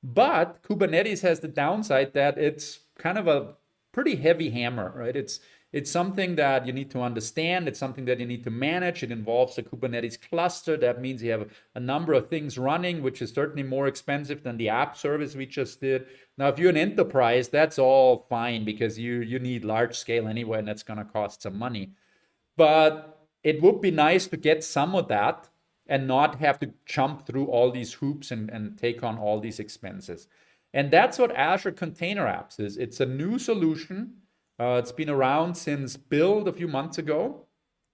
But Kubernetes has the downside that it's kind of a pretty heavy hammer, right? It's something that you need to understand. It's something that you need to manage. It involves a Kubernetes cluster. That means you have a number of things running, which is certainly more expensive than the app service we just did. Now, if you're an enterprise, that's all fine because you need large scale anyway, and that's going to cost some money. But it would be nice to get some of that and not have to jump through all these hoops and take on all these expenses. And that's what Azure Container Apps is. It's a new solution. It's been around since build a few months ago,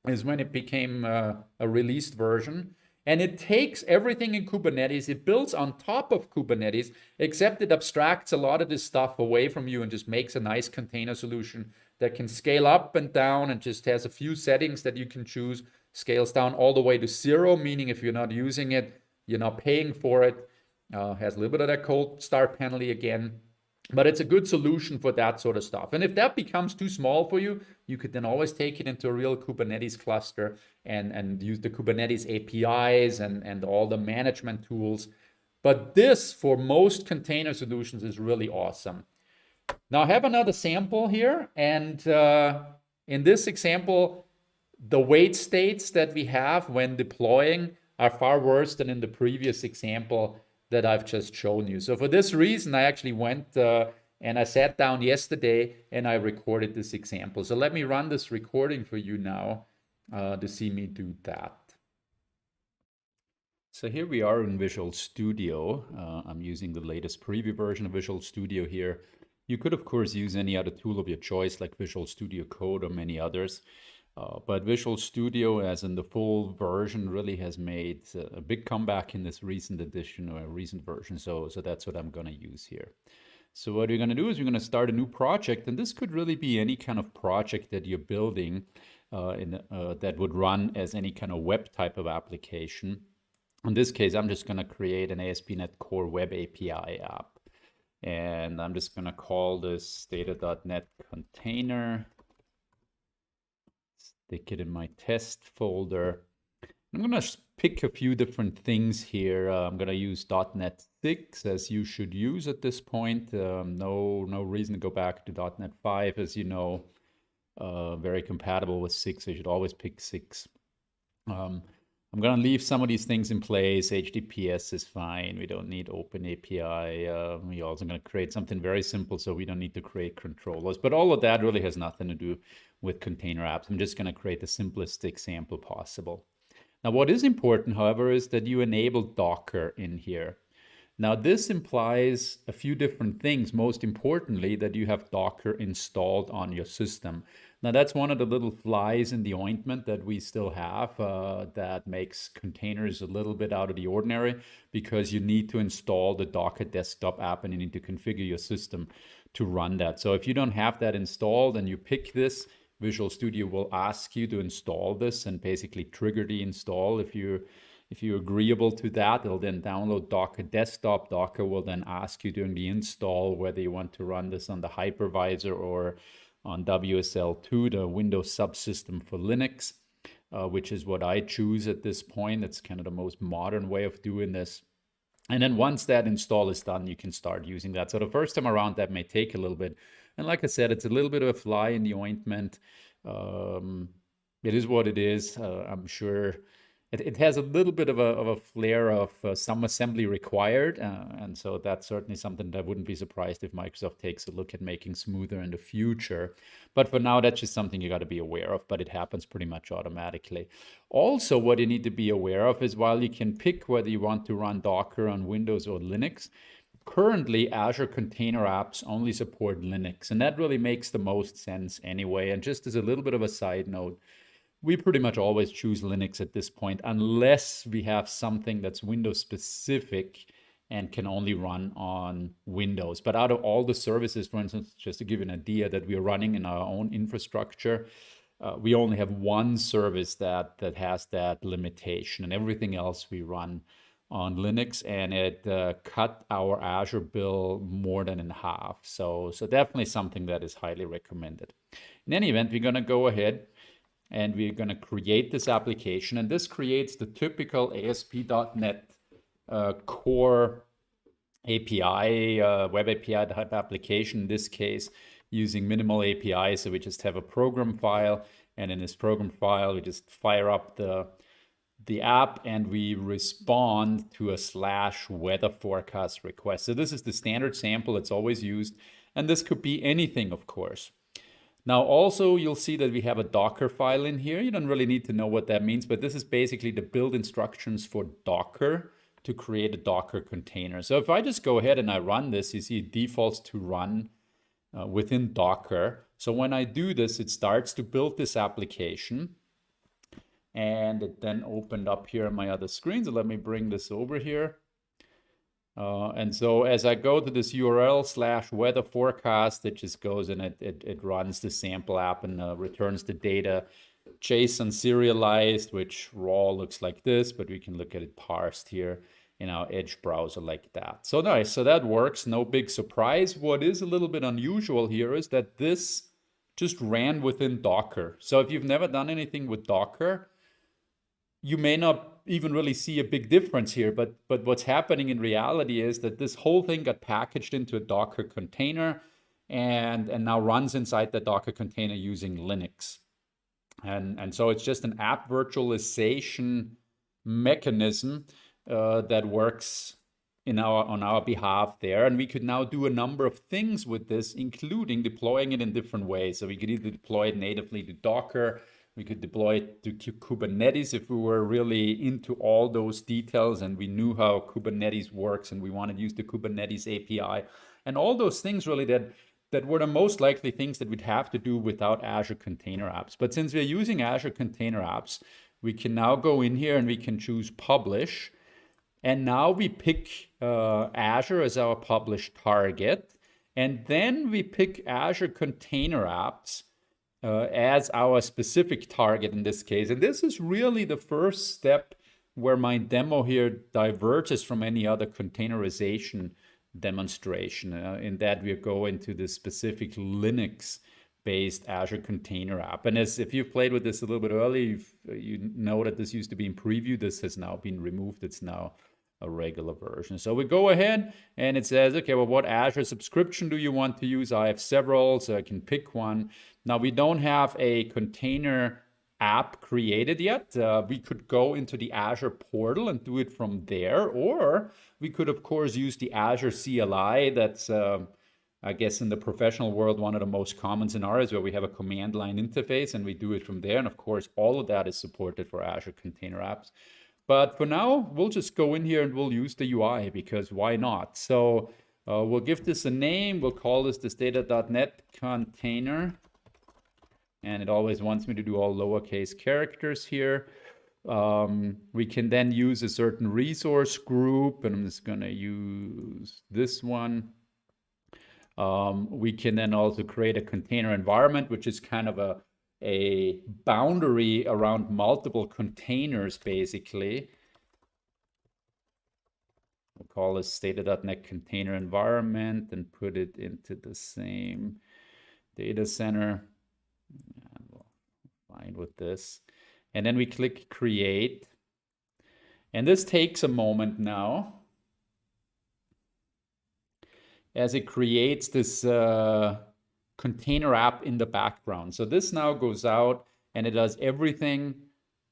is when it became a released version. And it takes everything in Kubernetes, it builds on top of Kubernetes, except it abstracts a lot of this stuff away from you and just makes a nice container solution that can scale up and down and just has a few settings that you can choose. Scales down all the way to 0, meaning if you're not using it, you're not paying for it. Has a little bit of that cold start penalty again. But it's a good solution for that sort of stuff. And if that becomes too small for you, you could then always take it into a real Kubernetes cluster and use the Kubernetes APIs and all the management tools. But this, for most container solutions, is really awesome. Now I have another sample here. And in this example, the wait states that we have when deploying are far worse than in the previous example that I've just shown you. So for this reason, I actually went and I sat down yesterday and I recorded this example. So let me run this recording for you now to see me do that. So here we are in Visual Studio. I'm using the latest preview version of Visual Studio here. You could, of course, use any other tool of your choice like Visual Studio Code or many others. But Visual Studio, as in the full version, really has made a big comeback in this recent edition or recent version. So that's what I'm going to use here. So what we're going to do is we're going to start a new project. And this could really be any kind of project that you're building that would run as any kind of web type of application. In this case, I'm just going to create an ASP.NET Core Web API app. And I'm just going to call this data.NET container. Stick it in my test folder. I'm going to pick a few different things here. I'm going to use .NET 6 as you should use at this point. No reason to go back to .NET 5, as you know. Very compatible with 6. You should always pick 6. I'm going to leave some of these things in place. HTTPS is fine. We don't need OpenAPI. We're also going to create something very simple so we don't need to create controllers. But all of that really has nothing to do with container apps. I'm just going to create the simplest example possible. Now, what is important, however, is that you enable Docker in here. Now, this implies a few different things. Most importantly, that you have Docker installed on your system. Now, that's one of the little flies in the ointment that we still have that makes containers a little bit out of the ordinary, because you need to install the Docker desktop app and you need to configure your system to run that. So if you don't have that installed and you pick this, Visual Studio will ask you to install this and basically trigger the install. If you're agreeable to that, it'll then download Docker Desktop. Docker will then ask you during the install whether you want to run this on the hypervisor or on WSL2, the Windows subsystem for Linux, which is what I choose at this point. It's kind of the most modern way of doing this. And then once that install is done, you can start using that. So the first time around, that may take a little bit. And like I said, it's a little bit of a fly in the ointment. It is what it is. I'm sure it has a little bit of a flair of some assembly required. And so that's certainly something that I wouldn't be surprised if Microsoft takes a look at making smoother in the future. But for now, that's just something you got to be aware of, but it happens pretty much automatically. Also, what you need to be aware of is while you can pick whether you want to run Docker on Windows or Linux, currently, Azure Container Apps only support Linux, and that really makes the most sense anyway. And just as a little bit of a side note, we pretty much always choose Linux at this point, unless we have something that's Windows specific and can only run on Windows. But out of all the services, for instance, just to give you an idea that we are running in our own infrastructure, we only have one service that has that limitation, and everything else we run on Linux, and it cut our Azure bill more than in half. So definitely something that is highly recommended. In any event, we're going to go ahead and we're going to create this application, and this creates the typical ASP.NET core API, web API type application, in this case using minimal API. So we just have a program file, and in this program file we just fire up the app and we respond to a /weather forecast request. So this is the standard sample that's always used, and this could be anything, of course. Now also you'll see that we have a Docker file in here. You don't really need to know what that means, but this is basically the build instructions for Docker to create a Docker container. So if I just go ahead and I run this, you see it defaults to run within Docker. So when I do this, it starts to build this application. And it then opened up here on my other screen. So let me bring this over here. And so as I go to this URL /weather forecast, it just goes and it runs the sample app and returns the data JSON serialized, which raw looks like this, but we can look at it parsed here in our Edge browser like that. So nice, so that works, no big surprise. What is a little bit unusual here is that this just ran within Docker. So if you've never done anything with Docker, you may not even really see a big difference here, but what's happening in reality is that this whole thing got packaged into a Docker container and now runs inside the Docker container using Linux. And so it's just an app virtualization mechanism that works on our behalf there. And we could now do a number of things with this, including deploying it in different ways. So we could either deploy it natively to Docker, we could deploy it to Kubernetes if we were really into all those details and we knew how Kubernetes works and we wanted to use the Kubernetes API. And all those things really that were the most likely things that we'd have to do without Azure Container Apps. But since we're using Azure Container Apps, we can now go in here and we can choose Publish. And now we pick Azure as our publish target. And then we pick Azure Container Apps as our specific target in this case. And this is really the first step where my demo here diverges from any other containerization demonstration, in that we go into the specific Linux-based Azure Container App. And as if you've played with this a little bit earlier, you know that this used to be in preview. This has now been removed. It's now a regular version. So we go ahead and it says, okay, well, what Azure subscription do you want to use? I have several, so I can pick one. Now we don't have a container app created yet. We could go into the Azure portal and do it from there, or we could of course use the Azure CLI. That's I guess in the professional world, one of the most common scenarios where we have a command line interface and we do it from there. And of course, all of that is supported for Azure Container Apps. But for now, we'll just go in here and we'll use the UI, because why not? So we'll give this a name. We'll call this the Stata.NET container. And it always wants me to do all lowercase characters here. We can then use a certain resource group, and I'm just going to use this one. We can then also create a container environment, which is kind of a boundary around multiple containers, basically. We'll call this Stata.NET container environment and put it into the same data center. And we'll find with this. And then we click create. And this takes a moment now, as it creates this container app in the background. So this now goes out and it does everything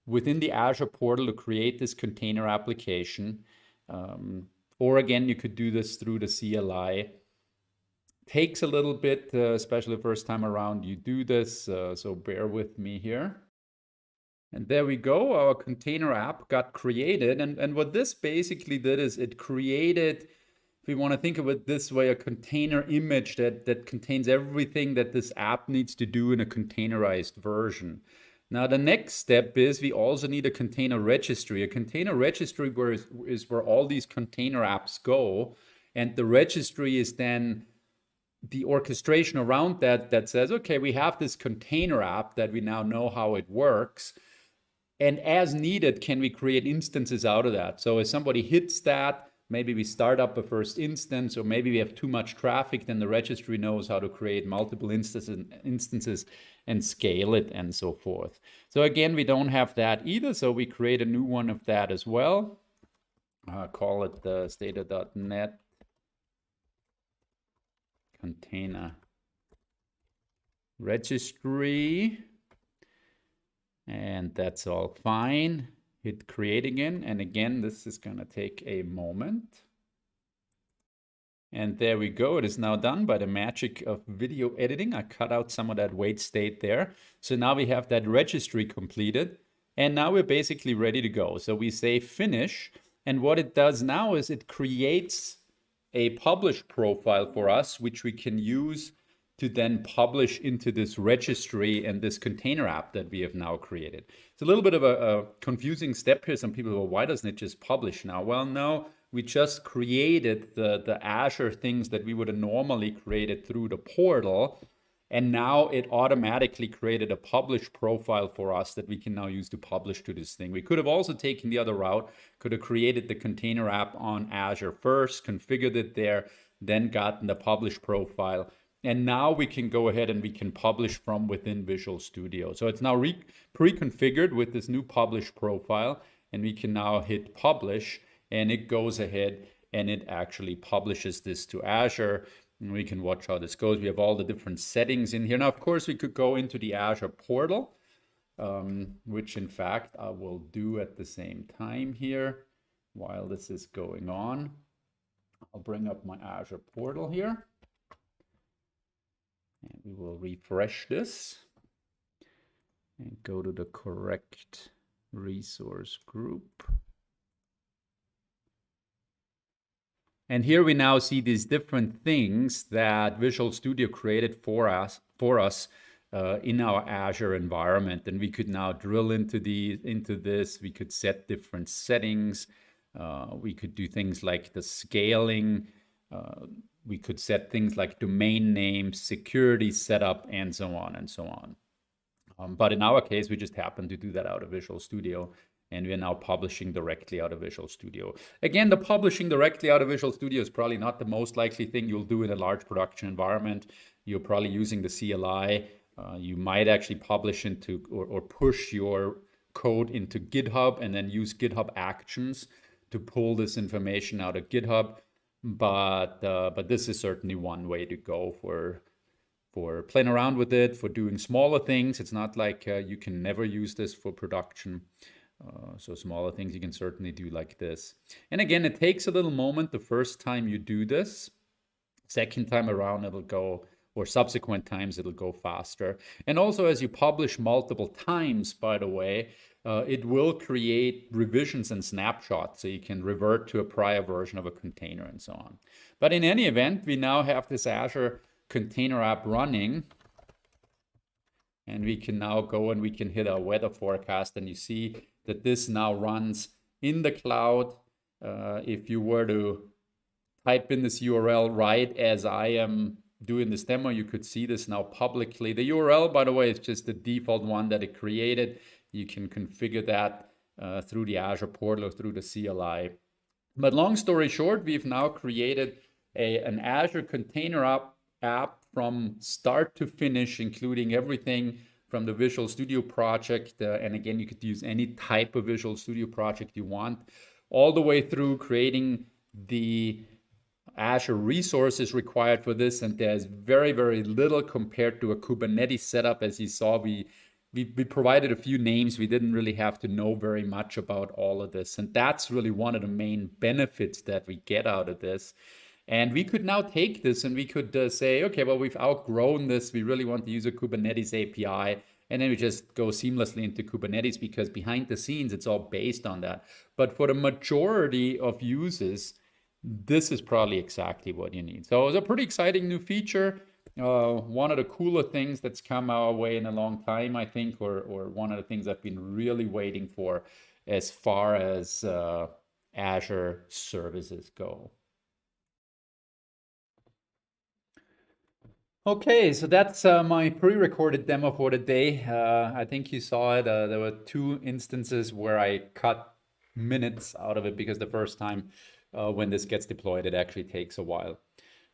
within the Azure portal to create this container application. Or again, you could do this through the CLI. Takes a little bit, especially the first time around you do this, so bear with me here. And there we go, our container app got created. And what this basically did is it created, if we want to think of it this way, a container image that contains everything that this app needs to do in a containerized version. Now, the next step is we also need a container registry. A container registry is where all these container apps go. And the registry is then the orchestration around that says, okay, we have this container app that we now know how it works. And as needed, can we create instances out of that? So if somebody hits that, maybe we start up a first instance, or maybe we have too much traffic, then the registry knows how to create multiple instances and scale it and so forth. So again, we don't have that either. So we create a new one of that as well. Call it the Stata.net container registry. And that's all fine. Hit create again. And again, this is going to take a moment. And there we go. It is now done by the magic of video editing. I cut out some of that wait state there. So now we have that registry completed. And now we're basically ready to go. So we say finish. And what it does now is it creates a publish profile for us, which we can use to then publish into this registry and this container app that we have now created. It's a little bit of a confusing step here. Some people go, why doesn't it just publish now? Well, no, we just created the Azure things that we would have normally created through the portal. And now it automatically created a publish profile for us that we can now use to publish to this thing. We could have also taken the other route, could have created the container app on Azure first, configured it there, then gotten the publish profile. And now we can go ahead and we can publish from within Visual Studio. So it's now pre-configured with this new publish profile, and we can now hit publish, and it goes ahead and it actually publishes this to Azure. And we can watch how this goes. We have all the different settings in here. Now, of course, we could go into the Azure portal, which in fact I will do at the same time here while this is going on. I'll bring up my Azure portal here. And we will refresh this and go to the correct resource group. And here we now see these different things that Visual Studio created for us in our Azure environment. And we could now drill into this. We could set different settings. We could do things like the scaling. We could set things like domain names, security setup, and so on and so on. But in our case, we just happen to do that out of Visual Studio, and we're now publishing directly out of Visual Studio. Again, the publishing directly out of Visual Studio is probably not the most likely thing you'll do in a large production environment. You're probably using the CLI. You might actually publish into or push your code into GitHub and then use GitHub Actions to pull this information out of GitHub. But this is certainly one way to go for playing around with it, for doing smaller things. It's not like you can never use this for production. So smaller things you can certainly do like this. And again, it takes a little moment the first time you do this. Second time around, it'll go, or subsequent times, it'll go faster. And also, as you publish multiple times, by the way, it will create revisions and snapshots, so you can revert to a prior version of a container and so on. But in any event, we now have this Azure container app running, and we can now go and we can hit our weather forecast, and you see that this now runs in the cloud. If you were to type in this URL right as I am doing this demo, you could see this now publicly. The URL, by the way, is just the default one that it created. You can configure that through the Azure portal or through the CLI. But long story short, we've now created an Azure container app from start to finish, including everything from the Visual Studio project. And again, you could use any type of Visual Studio project you want, all the way through creating the Azure resources required for this. And there's very, very little compared to a Kubernetes setup. As you saw, we provided a few names. We didn't really have to know very much about all of this. And that's really one of the main benefits that we get out of this. And we could now take this and we could say, okay, well, we've outgrown this. We really want to use a Kubernetes API. And then we just go seamlessly into Kubernetes, because behind the scenes, it's all based on that. But for the majority of users, this is probably exactly what you need. So it's a pretty exciting new feature. one of the cooler things that's come our way in a long time, I think, or one of the things I've been really waiting for as far as Azure services go. Okay, so that's my pre-recorded demo for the day. I think you saw it. There were 2 instances where I cut minutes out of it because the first time when this gets deployed, it actually takes a while.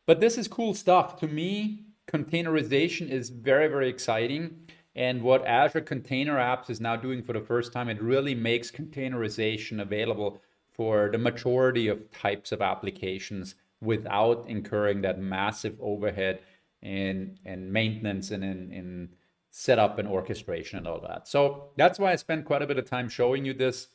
But this is cool stuff. To me, containerization is very, very exciting. And what Azure Container Apps is now doing for the first time, it really makes containerization available for the majority of types of applications without incurring that massive overhead and maintenance and in setup and orchestration and all that. So that's why I spent quite a bit of time showing you this.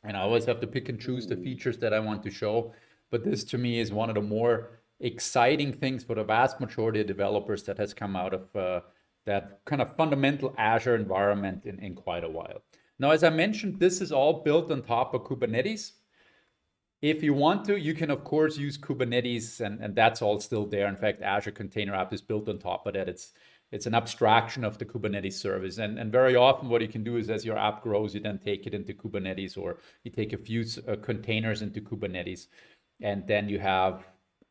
And I always have to pick and choose the features that I want to show. But this to me is one of the more exciting things for the vast majority of developers that has come out of that kind of fundamental Azure environment in quite a while. Now, as I mentioned, this is all built on top of Kubernetes. If you want to, you can of course use Kubernetes, and that's all still there. In fact, Azure Container App is built on top of that. It's an abstraction of the Kubernetes service. And very often what you can do is as your app grows, you then take it into Kubernetes, or you take a few containers into Kubernetes, and then you have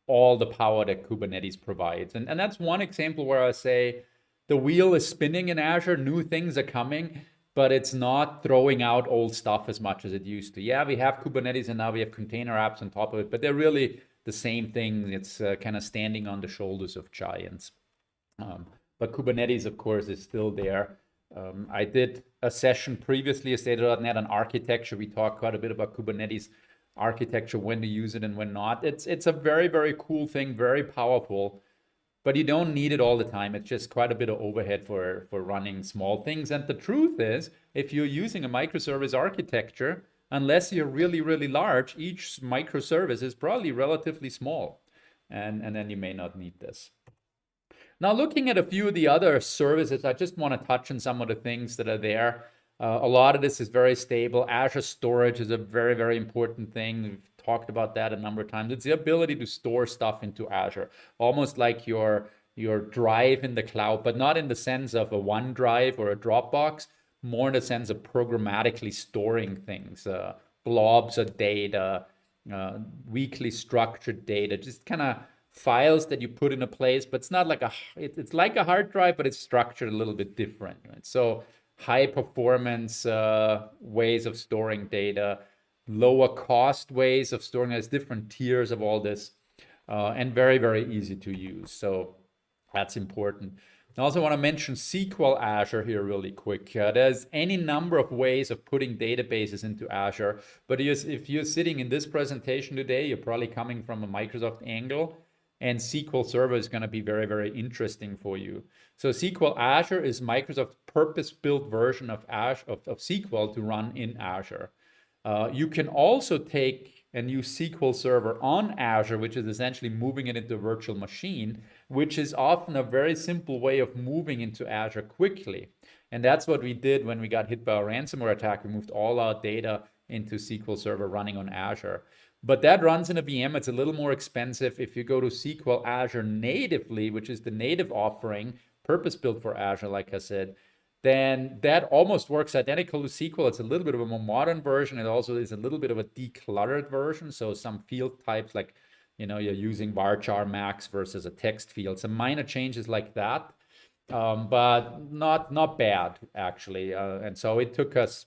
all the power that Kubernetes provides. And that's one example where I say the wheel is spinning in Azure, new things are coming, but it's not throwing out old stuff as much as it used to. Yeah, we have Kubernetes and now we have container apps on top of it, but they're really the same thing. It's kind of standing on the shoulders of giants. But Kubernetes, of course, is still there. I did a session previously, a State.NET on architecture. We talked quite a bit about Kubernetes architecture, when to use it and when not. It's a very, very cool thing, very powerful. But you don't need it all the time. It's just quite a bit of overhead for running small things. And the truth is, if you're using a microservice architecture, unless you're really, really large, each microservice is probably relatively small. And then you may not need this. Now, looking at a few of the other services, I just want to touch on some of the things that are there. A lot of this is very stable. Azure storage is a very, very important thing. We've talked about that a number of times. It's the ability to store stuff into Azure, almost like your drive in the cloud, but not in the sense of a OneDrive or a Dropbox, more in the sense of programmatically storing things, blobs of data, weakly structured data, just kind of files that you put in a place, but it's not like it's like a hard drive, but it's structured a little bit different. Right? So high performance ways of storing data, lower cost ways of storing. There's different tiers of all this, and very, very easy to use. So that's important. I also want to mention SQL Azure here really quick. There's any number of ways of putting databases into Azure, but if you're sitting in this presentation today, you're probably coming from a Microsoft angle, and SQL Server is going to be very, very interesting for you. So SQL Azure is Microsoft's purpose-built version of SQL to run in Azure. You can also take and use SQL Server on Azure, which is essentially moving it into a virtual machine, which is often a very simple way of moving into Azure quickly. And that's what we did when we got hit by a ransomware attack. We moved all our data into SQL Server running on Azure. But that runs in a VM. It's a little more expensive. If you go to SQL Azure natively, which is the native offering, purpose-built for Azure, like I said, then that almost works identical to SQL. It's a little bit of a more modern version. It also is a little bit of a decluttered version. So some field types, like, you're using varchar max versus a text field. Some minor changes like that, but not bad, actually. And so it took us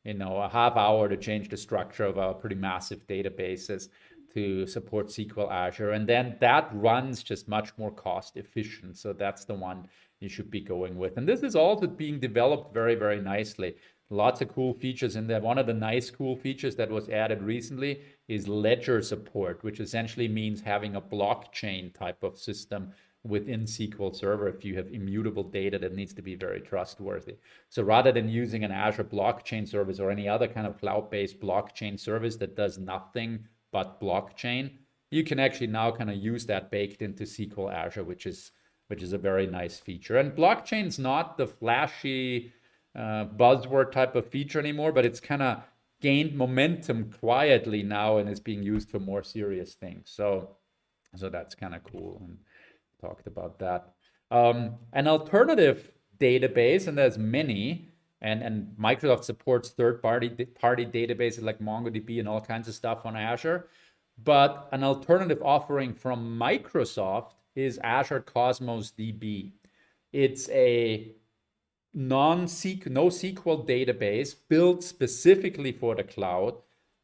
a half hour to change the structure of our pretty massive databases to support SQL Azure. And then that runs just much more cost efficient. So that's the one you should be going with. And this is also being developed very, very nicely. Lots of cool features in there. One of the nice cool features that was added recently is ledger support, which essentially means having a blockchain type of system within SQL Server if you have immutable data that needs to be very trustworthy. So rather than using an Azure blockchain service or any other kind of cloud-based blockchain service that does nothing but blockchain, you can actually now kind of use that baked into SQL Azure, which is a very nice feature. And blockchain is not the flashy buzzword type of feature anymore, but it's kind of gained momentum quietly now and is being used for more serious things. So that's kind of cool. And talked about that. An alternative database, and there's many, and Microsoft supports third-party databases like MongoDB and all kinds of stuff on Azure. But an alternative offering from Microsoft is Azure Cosmos DB. It's a NoSQL database built specifically for the cloud,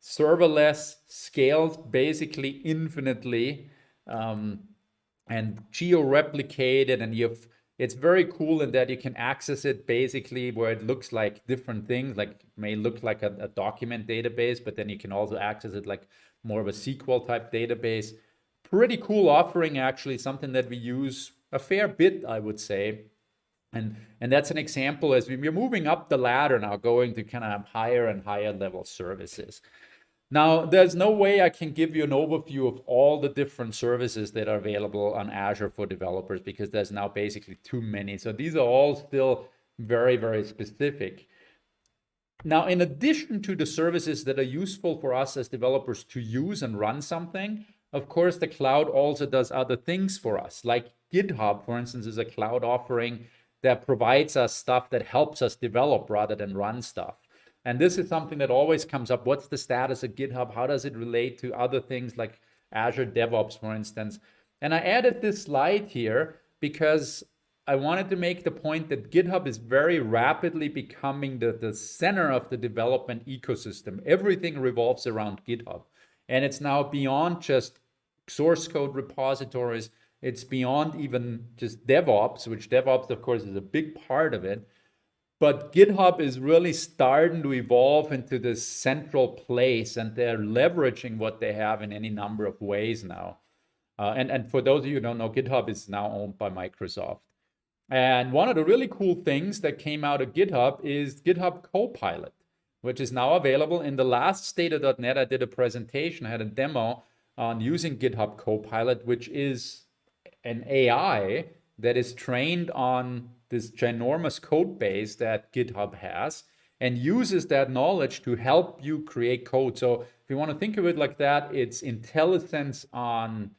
serverless, scaled basically infinitely, and geo-replicated, and it's very cool in that you can access it basically where it looks like different things, like it may look like a document database, but then you can also access it like more of a SQL type database. Pretty cool offering, actually, something that we use a fair bit, I would say. And that's an example as we're moving up the ladder now, going to kind of higher and higher level services. Now, there's no way I can give you an overview of all the different services that are available on Azure for developers, because there's now basically too many. So these are all still very, very specific. Now, in addition to the services that are useful for us as developers to use and run something, of course, the cloud also does other things for us. Like GitHub, for instance, is a cloud offering that provides us stuff that helps us develop rather than run stuff. And this is something that always comes up. What's the status of GitHub? How does it relate to other things like Azure DevOps, for instance? And I added this slide here because I wanted to make the point that GitHub is very rapidly becoming the center of the development ecosystem. Everything revolves around GitHub. And it's now beyond just source code repositories. It's beyond even just DevOps, which DevOps, of course, is a big part of it. But GitHub is really starting to evolve into this central place, and they're leveraging what they have in any number of ways now. And for those of you who don't know, GitHub is now owned by Microsoft. And one of the really cool things that came out of GitHub is GitHub Copilot, which is now available. In the last State.NET, I did a presentation, I had a demo on using GitHub Copilot, which is an AI that is trained on this ginormous code base that GitHub has and uses that knowledge to help you create code. So if you want to think of it like that, it's IntelliSense on,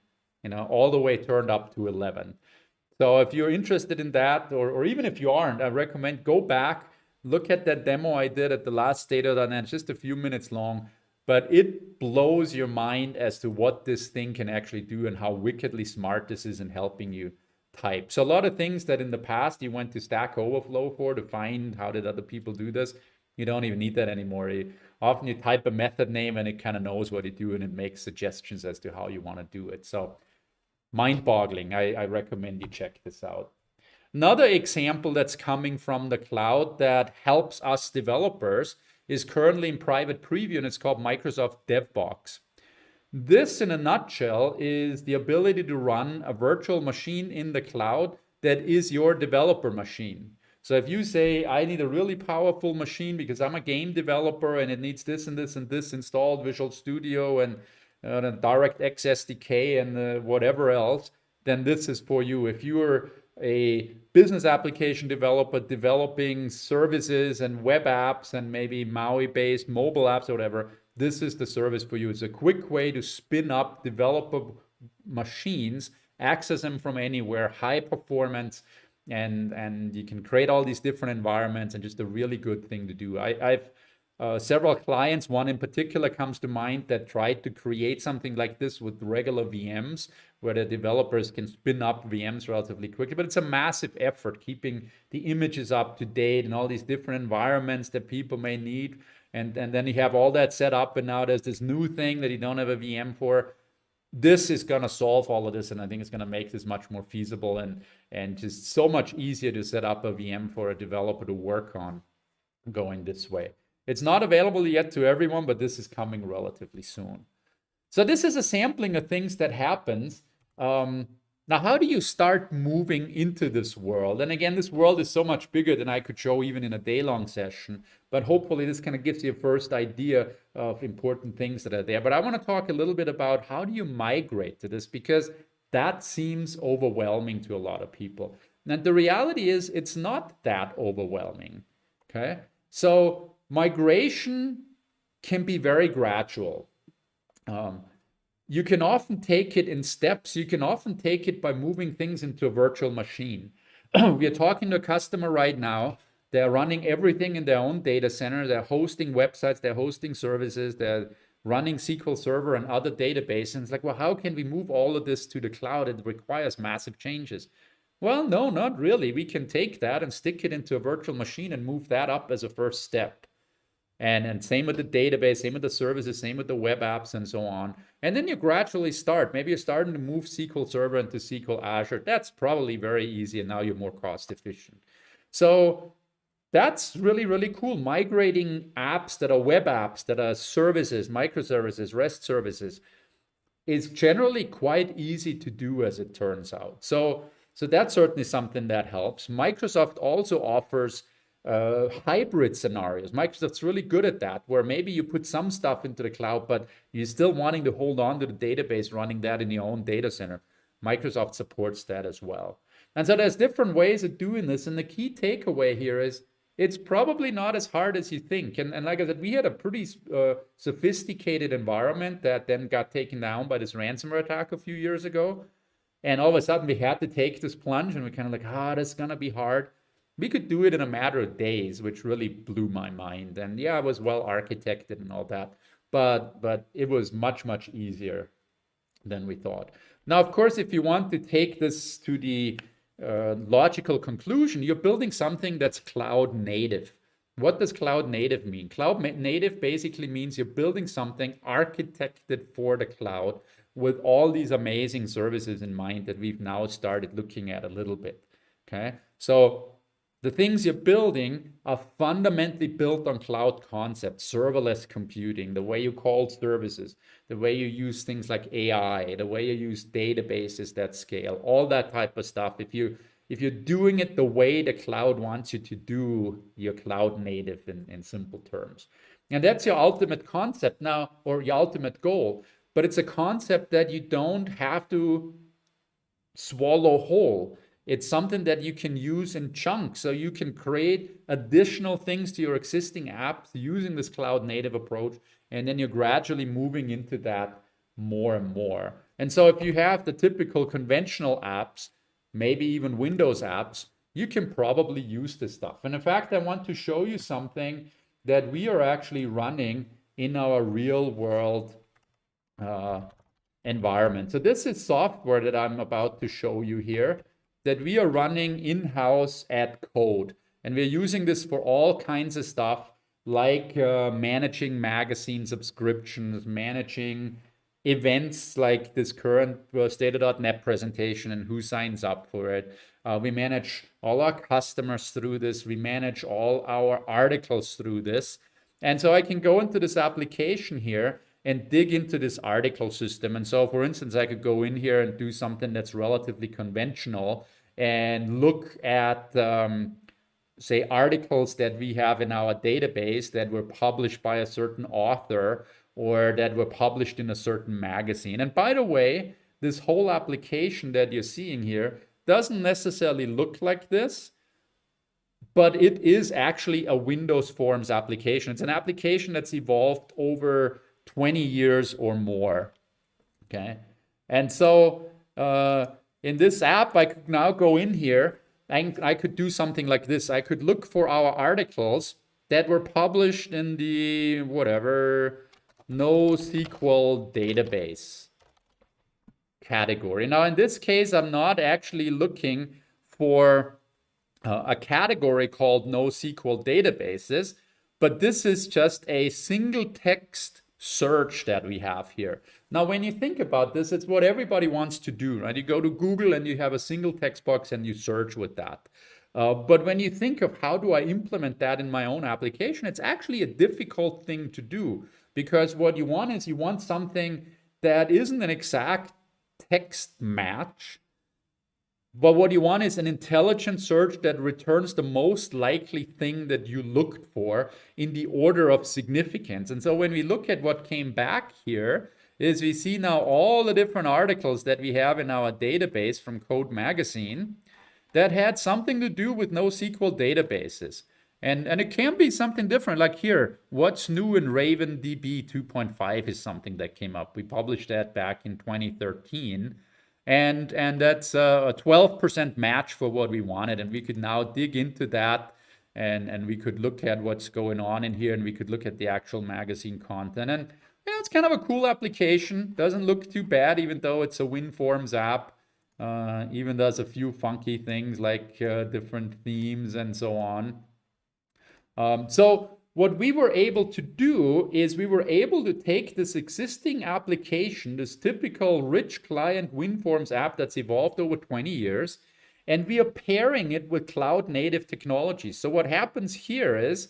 all the way turned up to 11. So if you're interested in that, or even if you aren't, I recommend go back, look at that demo I did at the last State.NET. It's just a few minutes long, but it blows your mind as to what this thing can actually do and how wickedly smart this is in helping you type. So a lot of things that in the past you went to Stack Overflow for to find how did other people do this, you don't even need that anymore. Often you type a method name and it kind of knows what you do and it makes suggestions as to how you want to do it. So mind-boggling. I recommend you check this out. Another example that's coming from the cloud that helps us developers is currently in private preview, and it's called Microsoft DevBox. This, in a nutshell, is the ability to run a virtual machine in the cloud that is your developer machine. So if you say, I need a really powerful machine because I'm a game developer and it needs this and this and this installed, Visual Studio and DirectX SDK and whatever else, then this is for you. If you're a business application developer developing services and web apps and maybe Maui-based mobile apps or whatever, this is the service for you. It's a quick way to spin up developer machines, access them from anywhere, high performance, and you can create all these different environments, and just a really good thing to do. I've several clients, one in particular comes to mind, that tried to create something like this with regular VMs, where the developers can spin up VMs relatively quickly. But it's a massive effort keeping the images up to date and all these different environments that people may need. And then you have all that set up, and now there's this new thing that you don't have a VM for. This is going to solve all of this, and I think it's going to make this much more feasible and just so much easier to set up a VM for a developer to work on going this way. It's not available yet to everyone, but this is coming relatively soon. So this is a sampling of things that happens. Now, how do you start moving into this world? And again, this world is so much bigger than I could show even in a day-long session, but hopefully this kind of gives you a first idea of important things that are there. But I want to talk a little bit about how do you migrate to this, because that seems overwhelming to a lot of people. And the reality is it's not that overwhelming, okay? So migration can be very gradual. you can often take it in steps. You can often take it by moving things into a virtual machine. We are talking to a customer right now. They're running everything in their own data center. They're hosting websites, they're hosting services, they're running SQL Server and other databases. And it's like, well, how can we move all of this to the cloud? It requires massive changes. Well, no, not really. We can take that and stick it into a virtual machine and move that up as a first step. And same with the database, same with the services, same with the web apps and so on. And then you gradually start. Maybe you're starting to move SQL Server into SQL Azure. That's probably very easy, and now you're more cost efficient. So that's really, really cool. Migrating apps that are web apps, that are services, microservices, REST services, is generally quite easy to do, as it turns out. So that's certainly something that helps. Microsoft also offers hybrid scenarios. Microsoft's really good at that, where maybe you put some stuff into the cloud, but you're still wanting to hold on to the database, running that in your own data center. Microsoft supports that as well. And so there's different ways of doing this. And the key takeaway here is it's probably not as hard as you think. And like I said, we had a pretty sophisticated environment that then got taken down by this ransomware attack a few years ago. And all of a sudden we had to take this plunge, and we're kind of like, this is going to be hard. We could do it in a matter of days, which really blew my mind. And yeah, it was well architected and all that, but it was much, much easier than we thought. Now, of course, if you want to take this to the logical conclusion, you're building something that's cloud native. What does cloud native mean? Cloud native basically means you're building something architected for the cloud with all these amazing services in mind that we've now started looking at a little bit. Okay, so the things you're building are fundamentally built on cloud concepts, serverless computing, the way you call services, the way you use things like AI, the way you use databases that scale, all that type of stuff. If you're doing it the way the cloud wants you to do, you're cloud native in simple terms. And that's your ultimate concept now, or your ultimate goal. But it's a concept that you don't have to swallow whole. It's something that you can use in chunks, so you can create additional things to your existing apps using this cloud native approach, and then you're gradually moving into that more and more. And so if you have the typical conventional apps, maybe even Windows apps, you can probably use this stuff. And in fact, I want to show you something that we are actually running in our real world environment. So this is software that I'm about to show you here, that we are running in-house at Code. And we're using this for all kinds of stuff, like managing magazine subscriptions, managing events like this current Stata.net presentation and who signs up for it. We manage all our customers through this. We manage all our articles through this. And so I can go into this application here and dig into this article system. And so, for instance, I could go in here and do something that's relatively conventional and look at, say, articles that we have in our database that were published by a certain author or that were published in a certain magazine. And by the way, this whole application that you're seeing here doesn't necessarily look like this, but it is actually a Windows Forms application. It's an application that's evolved over 20 years or more, okay? And so in this app, I could now go in here and I could do something like this. I could look for our articles that were published in the, whatever, NoSQL database category. Now, in this case, I'm not actually looking for a category called NoSQL databases, but this is just a single text search that we have here. Now, when you think about this, it's what everybody wants to do, right? You go to Google and you have a single text box and you search with that. But when you think of how do I implement that in my own application, it's actually a difficult thing to do, because what you want is you want something that isn't an exact text match, but what you want is an intelligent search that returns the most likely thing that you looked for in the order of significance. And so when we look at what came back here, is we see now all the different articles that we have in our database from Code Magazine that had something to do with NoSQL databases. And it can be something different. Like here, what's new in Raven DB 2.5 is something that came up. We published that back in 2013. And that's a 12% match for what we wanted. And we could now dig into that, and we could look at what's going on in here, and we could look at the actual magazine content. And yeah, it's kind of a cool application. Doesn't look too bad, even though it's a WinForms app. Even does a few funky things like different themes and so on. So what we were able to do is we were able to take this existing application, this typical rich client WinForms app that's evolved over 20 years, and we are pairing it with cloud native technology. So what happens here is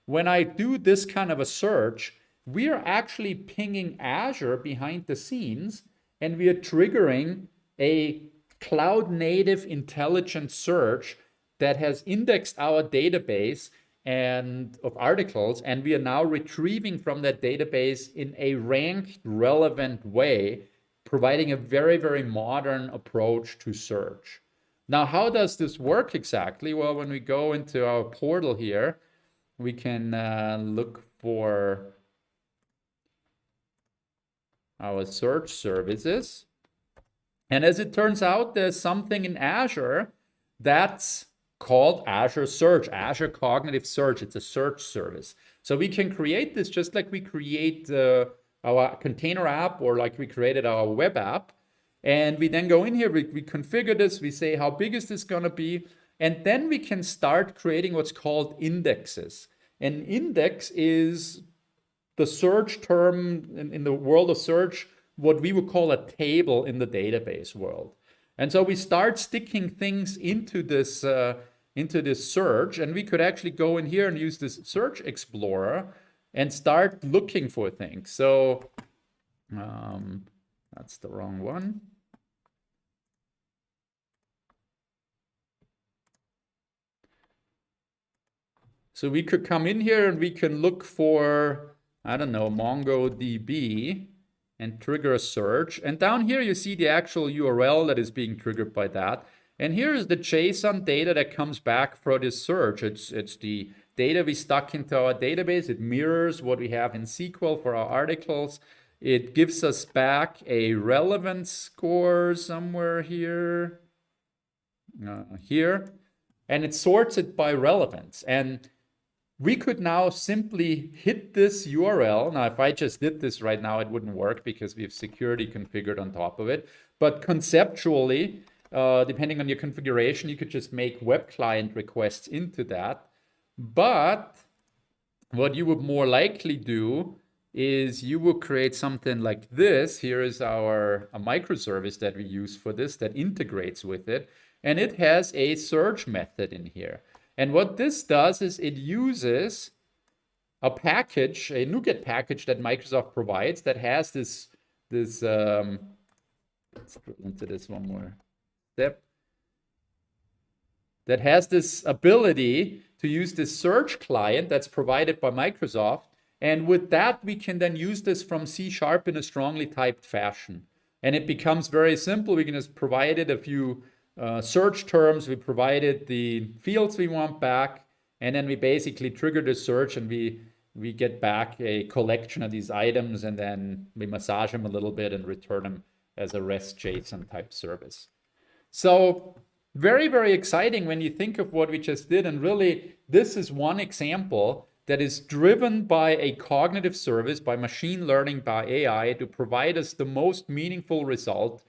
when I do this kind of a search, we are actually pinging Azure behind the scenes, and we are triggering a cloud native intelligent search that has indexed our database and of articles, and we are now retrieving from that database in a ranked, relevant way, providing a very, very modern approach to search. Now, how does this work exactly? Well, when we go into our portal here, we can look for our search services. And as it turns out, there's something in Azure that's called Azure Search, Azure Cognitive Search. It's a search service. So we can create this just like we create our container app, or like we created our web app. And we then go in here, we configure this, we say how big is this going to be, and then we can start creating what's called indexes. An index is the search term in the world of search, what we would call a table in the database world. And so we start sticking things into this search, and we could actually go in here and use this search explorer and start looking for things. So that's the wrong one. So we could come in here and we can look for, I don't know, MongoDB and trigger a search. And down here you see the actual URL that is being triggered by that. And here is the JSON data that comes back for this search. It's the data we stuck into our database. It mirrors what we have in SQL for our articles. It gives us back a relevance score somewhere here, and it sorts it by relevance. And we could now simply hit this URL. Now, if I just did this right now, it wouldn't work because we have security configured on top of it. But conceptually, depending on your configuration, you could just make web client requests into that. But what you would more likely do is you will create something like this. Here is a microservice that we use for this that integrates with it. And it has a search method in here. And what this does is it uses a package, a NuGet package that Microsoft provides that has this let's drill into this one more step, that has this ability to use this search client that's provided by Microsoft. And with that, we can then use this from C# in a strongly typed fashion. And it becomes very simple. We can just provide it a few search terms. We provided the fields we want back, and then we basically trigger the search, and we get back a collection of these items, and then we massage them a little bit and return them as a REST JSON type service. So very, very exciting when you think of what we just did. And really, this is one example that is driven by a cognitive service, by machine learning, by AI, to provide us the most meaningful result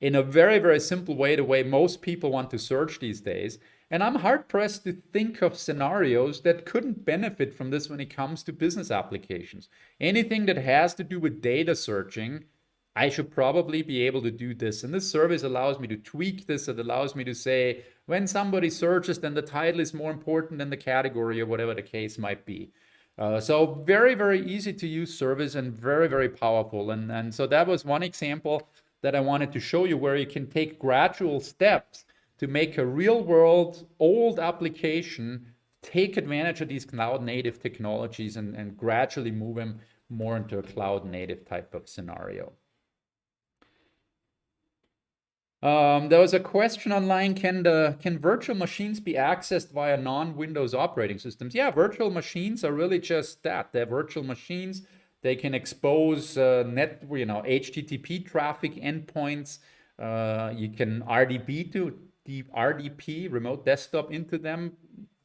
in a very, very simple way, the way most people want to search these days. And I'm hard-pressed to think of scenarios that couldn't benefit from this when it comes to business applications. Anything that has to do with data searching, I should probably be able to do this. And this service allows me to tweak this. It allows me to say, when somebody searches, then the title is more important than the category, or whatever the case might be. So very, very easy to use service, and very, very powerful. And so that was one example that I wanted to show you, where you can take gradual steps to make a real world old application take advantage of these cloud native technologies and gradually move them more into a cloud native type of scenario. There was a question online, can virtual machines be accessed via non-Windows operating systems? Yeah, virtual machines are really just that. They're virtual machines. They can expose HTTP traffic endpoints. You can RDP, remote desktop, into them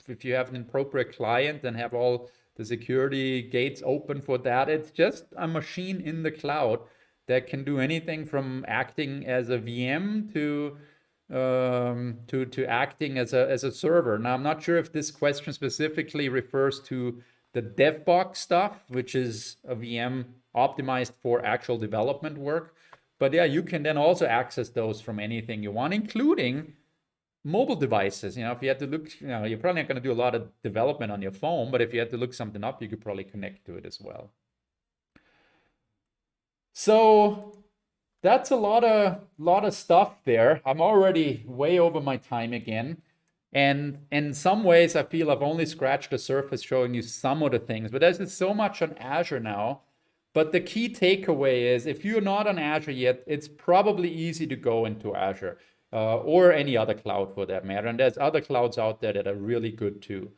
if you have an appropriate client and have all the security gates open for that. It's just a machine in the cloud that can do anything from acting as a VM to acting as a server. Now, I'm not sure if this question specifically refers to the DevBox stuff, which is a VM optimized for actual development work. But yeah, you can then also access those from anything you want, including mobile devices. If you had to look, you're probably not going to do a lot of development on your phone, but if you had to look something up, you could probably connect to it as well. So that's a lot of stuff there. I'm already way over my time again. And in some ways, I feel I've only scratched the surface showing you some of the things, but there's so much on Azure now. But the key takeaway is, if you're not on Azure yet, it's probably easy to go into Azure or any other cloud for that matter. And there's other clouds out there that are really good too.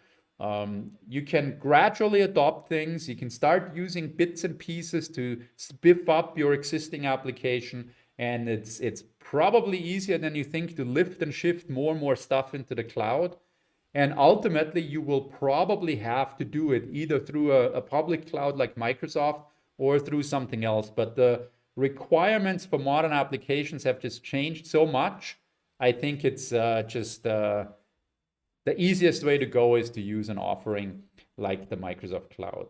You can gradually adopt things. You can start using bits and pieces to spiff up your existing application. And it's probably easier than you think to lift and shift more and more stuff into the cloud. And ultimately, you will probably have to do it either through a public cloud like Microsoft or through something else. But the requirements for modern applications have just changed so much. I think it's the easiest way to go is to use an offering like the Microsoft Cloud.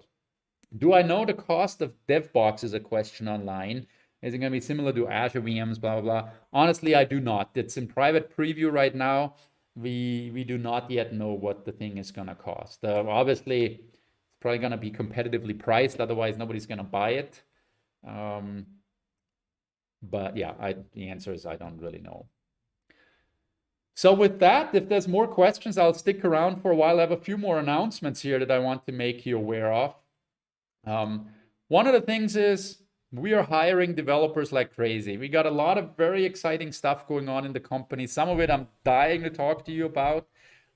Do I know the cost of DevBox is a question online. Is it going to be similar to Azure VMs, blah, blah, blah? Honestly, I do not. It's in private preview right now. We do not yet know what the thing is going to cost. Obviously, it's probably going to be competitively priced. Otherwise, nobody's going to buy it. But yeah, the answer is I don't really know. So with that, if there's more questions, I'll stick around for a while. I have a few more announcements here that I want to make you aware of. One of the things is we are hiring developers like crazy. We got a lot of very exciting stuff going on in the company. Some of it I'm dying to talk to you about.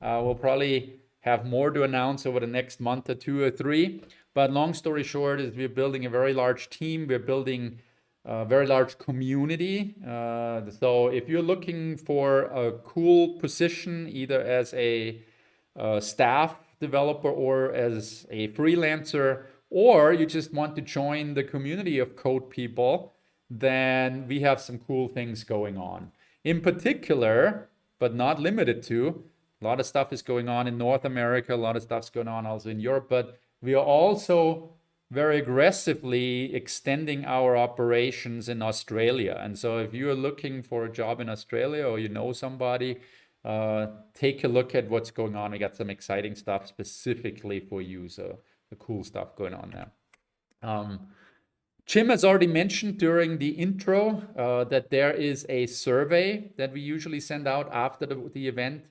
We'll probably have more to announce over the next month or 2 or 3. But long story short is we're building a very large team. We're building a very large community. So if you're looking for a cool position, either as a staff developer or as a freelancer, or you just want to join the community of code people, then we have some cool things going on. In particular, but not limited to, a lot of stuff is going on in North America, a lot of stuff's going on also in Europe, but we are also very aggressively extending our operations in Australia. And so if you are looking for a job in Australia or you know somebody, take a look at what's going on. We got some exciting stuff specifically for you. So the cool stuff going on there. Jim has already mentioned during the intro that there is a survey that we usually send out after the event.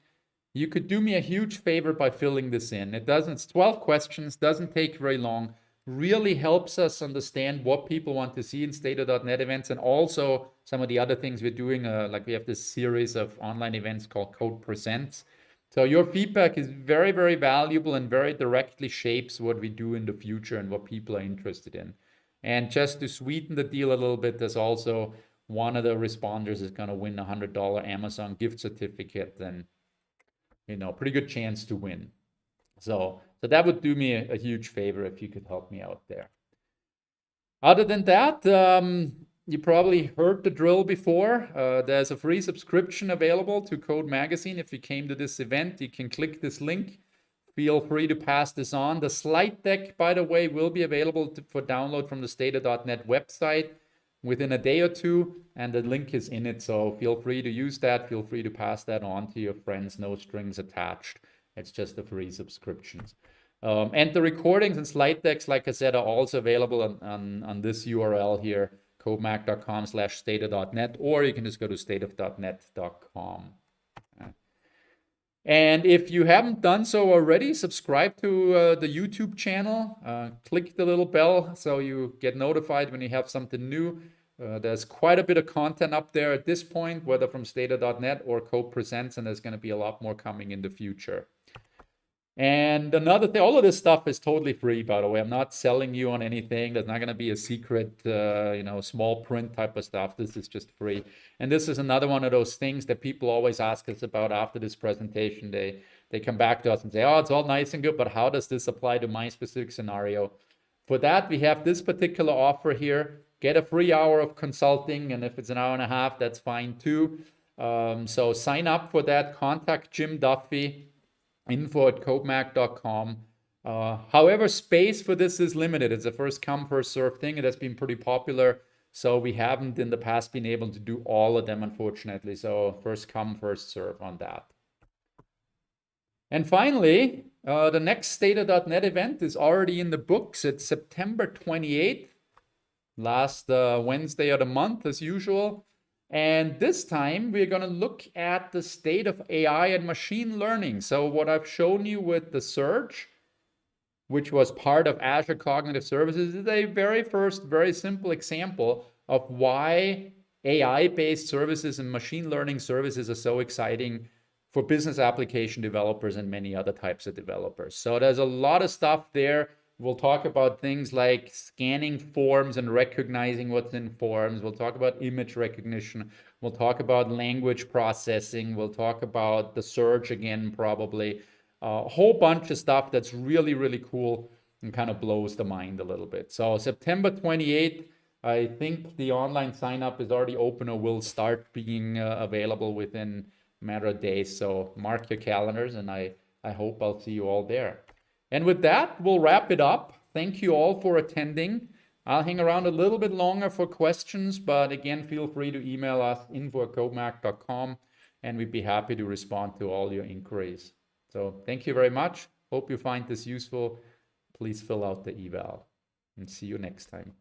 You could do me a huge favor by filling this in. It's 12 questions, doesn't take very long. Really helps us understand what people want to see in State.NET events, and also some of the other things we're doing, like we have this series of online events called Code Presents. So your feedback is very, very valuable and very directly shapes what we do in the future and what people are interested in. And just to sweeten the deal a little bit, there's also one of the responders is going to win a $100 Amazon gift certificate, and pretty good chance to win. So that would do me a huge favor if you could help me out there. Other than that, you probably heard the drill before. There's a free subscription available to Code Magazine. If you came to this event, you can click this link. Feel free to pass this on. The slide deck, by the way, will be available for download from the State.NET website within a day or two, and the link is in it. So feel free to use that. Feel free to pass that on to your friends. No strings attached. It's just a free subscription. And the recordings and slide decks, like I said, are also available on this URL here, codemag.com/state.net, or you can just go to stateof.net.com. And if you haven't done so already, subscribe to the YouTube channel. Click the little bell so you get notified when you have something new. There's quite a bit of content up there at this point, whether from Stata.net or Code Presents, and there's going to be a lot more coming in the future. And another thing, all of this stuff is totally free, by the way. I'm not selling you on anything. There's not going to be a secret, small print type of stuff. This is just free. And this is another one of those things that people always ask us about after this presentation. They come back to us and say, oh, it's all nice and good, but how does this apply to my specific scenario? For that, we have this particular offer here. Get a free hour of consulting, and if it's an hour and a half, that's fine too. So sign up for that. Contact Jim Duffy, info@codemac.com. However, space for this is limited. It's a first come, first serve thing. It has been pretty popular. So we haven't in the past been able to do all of them, unfortunately. So first come, first serve on that. And finally, the next Stata.net event is already in the books. It's September 28th, last Wednesday of the month as usual. And this time we're going to look at the state of AI and machine learning. So what I've shown you with the search, which was part of Azure Cognitive Services, is a very simple example of why AI-based services and machine learning services are so exciting for business application developers and many other types of developers. So there's a lot of stuff there. We'll talk about things like scanning forms and recognizing what's in forms. We'll talk about image recognition. We'll talk about language processing. We'll talk about the search again, probably. A whole bunch of stuff that's really cool and kind of blows the mind a little bit. So September 28th, I think the online sign up is already open or will start being available within a matter of days. So mark your calendars, and I hope I'll see you all there. And with that, we'll wrap it up. Thank you all for attending. I'll hang around a little bit longer for questions, but again, feel free to email us info@codemac.com, and we'd be happy to respond to all your inquiries. So thank you very much. Hope you find this useful. Please fill out the eval, and see you next time.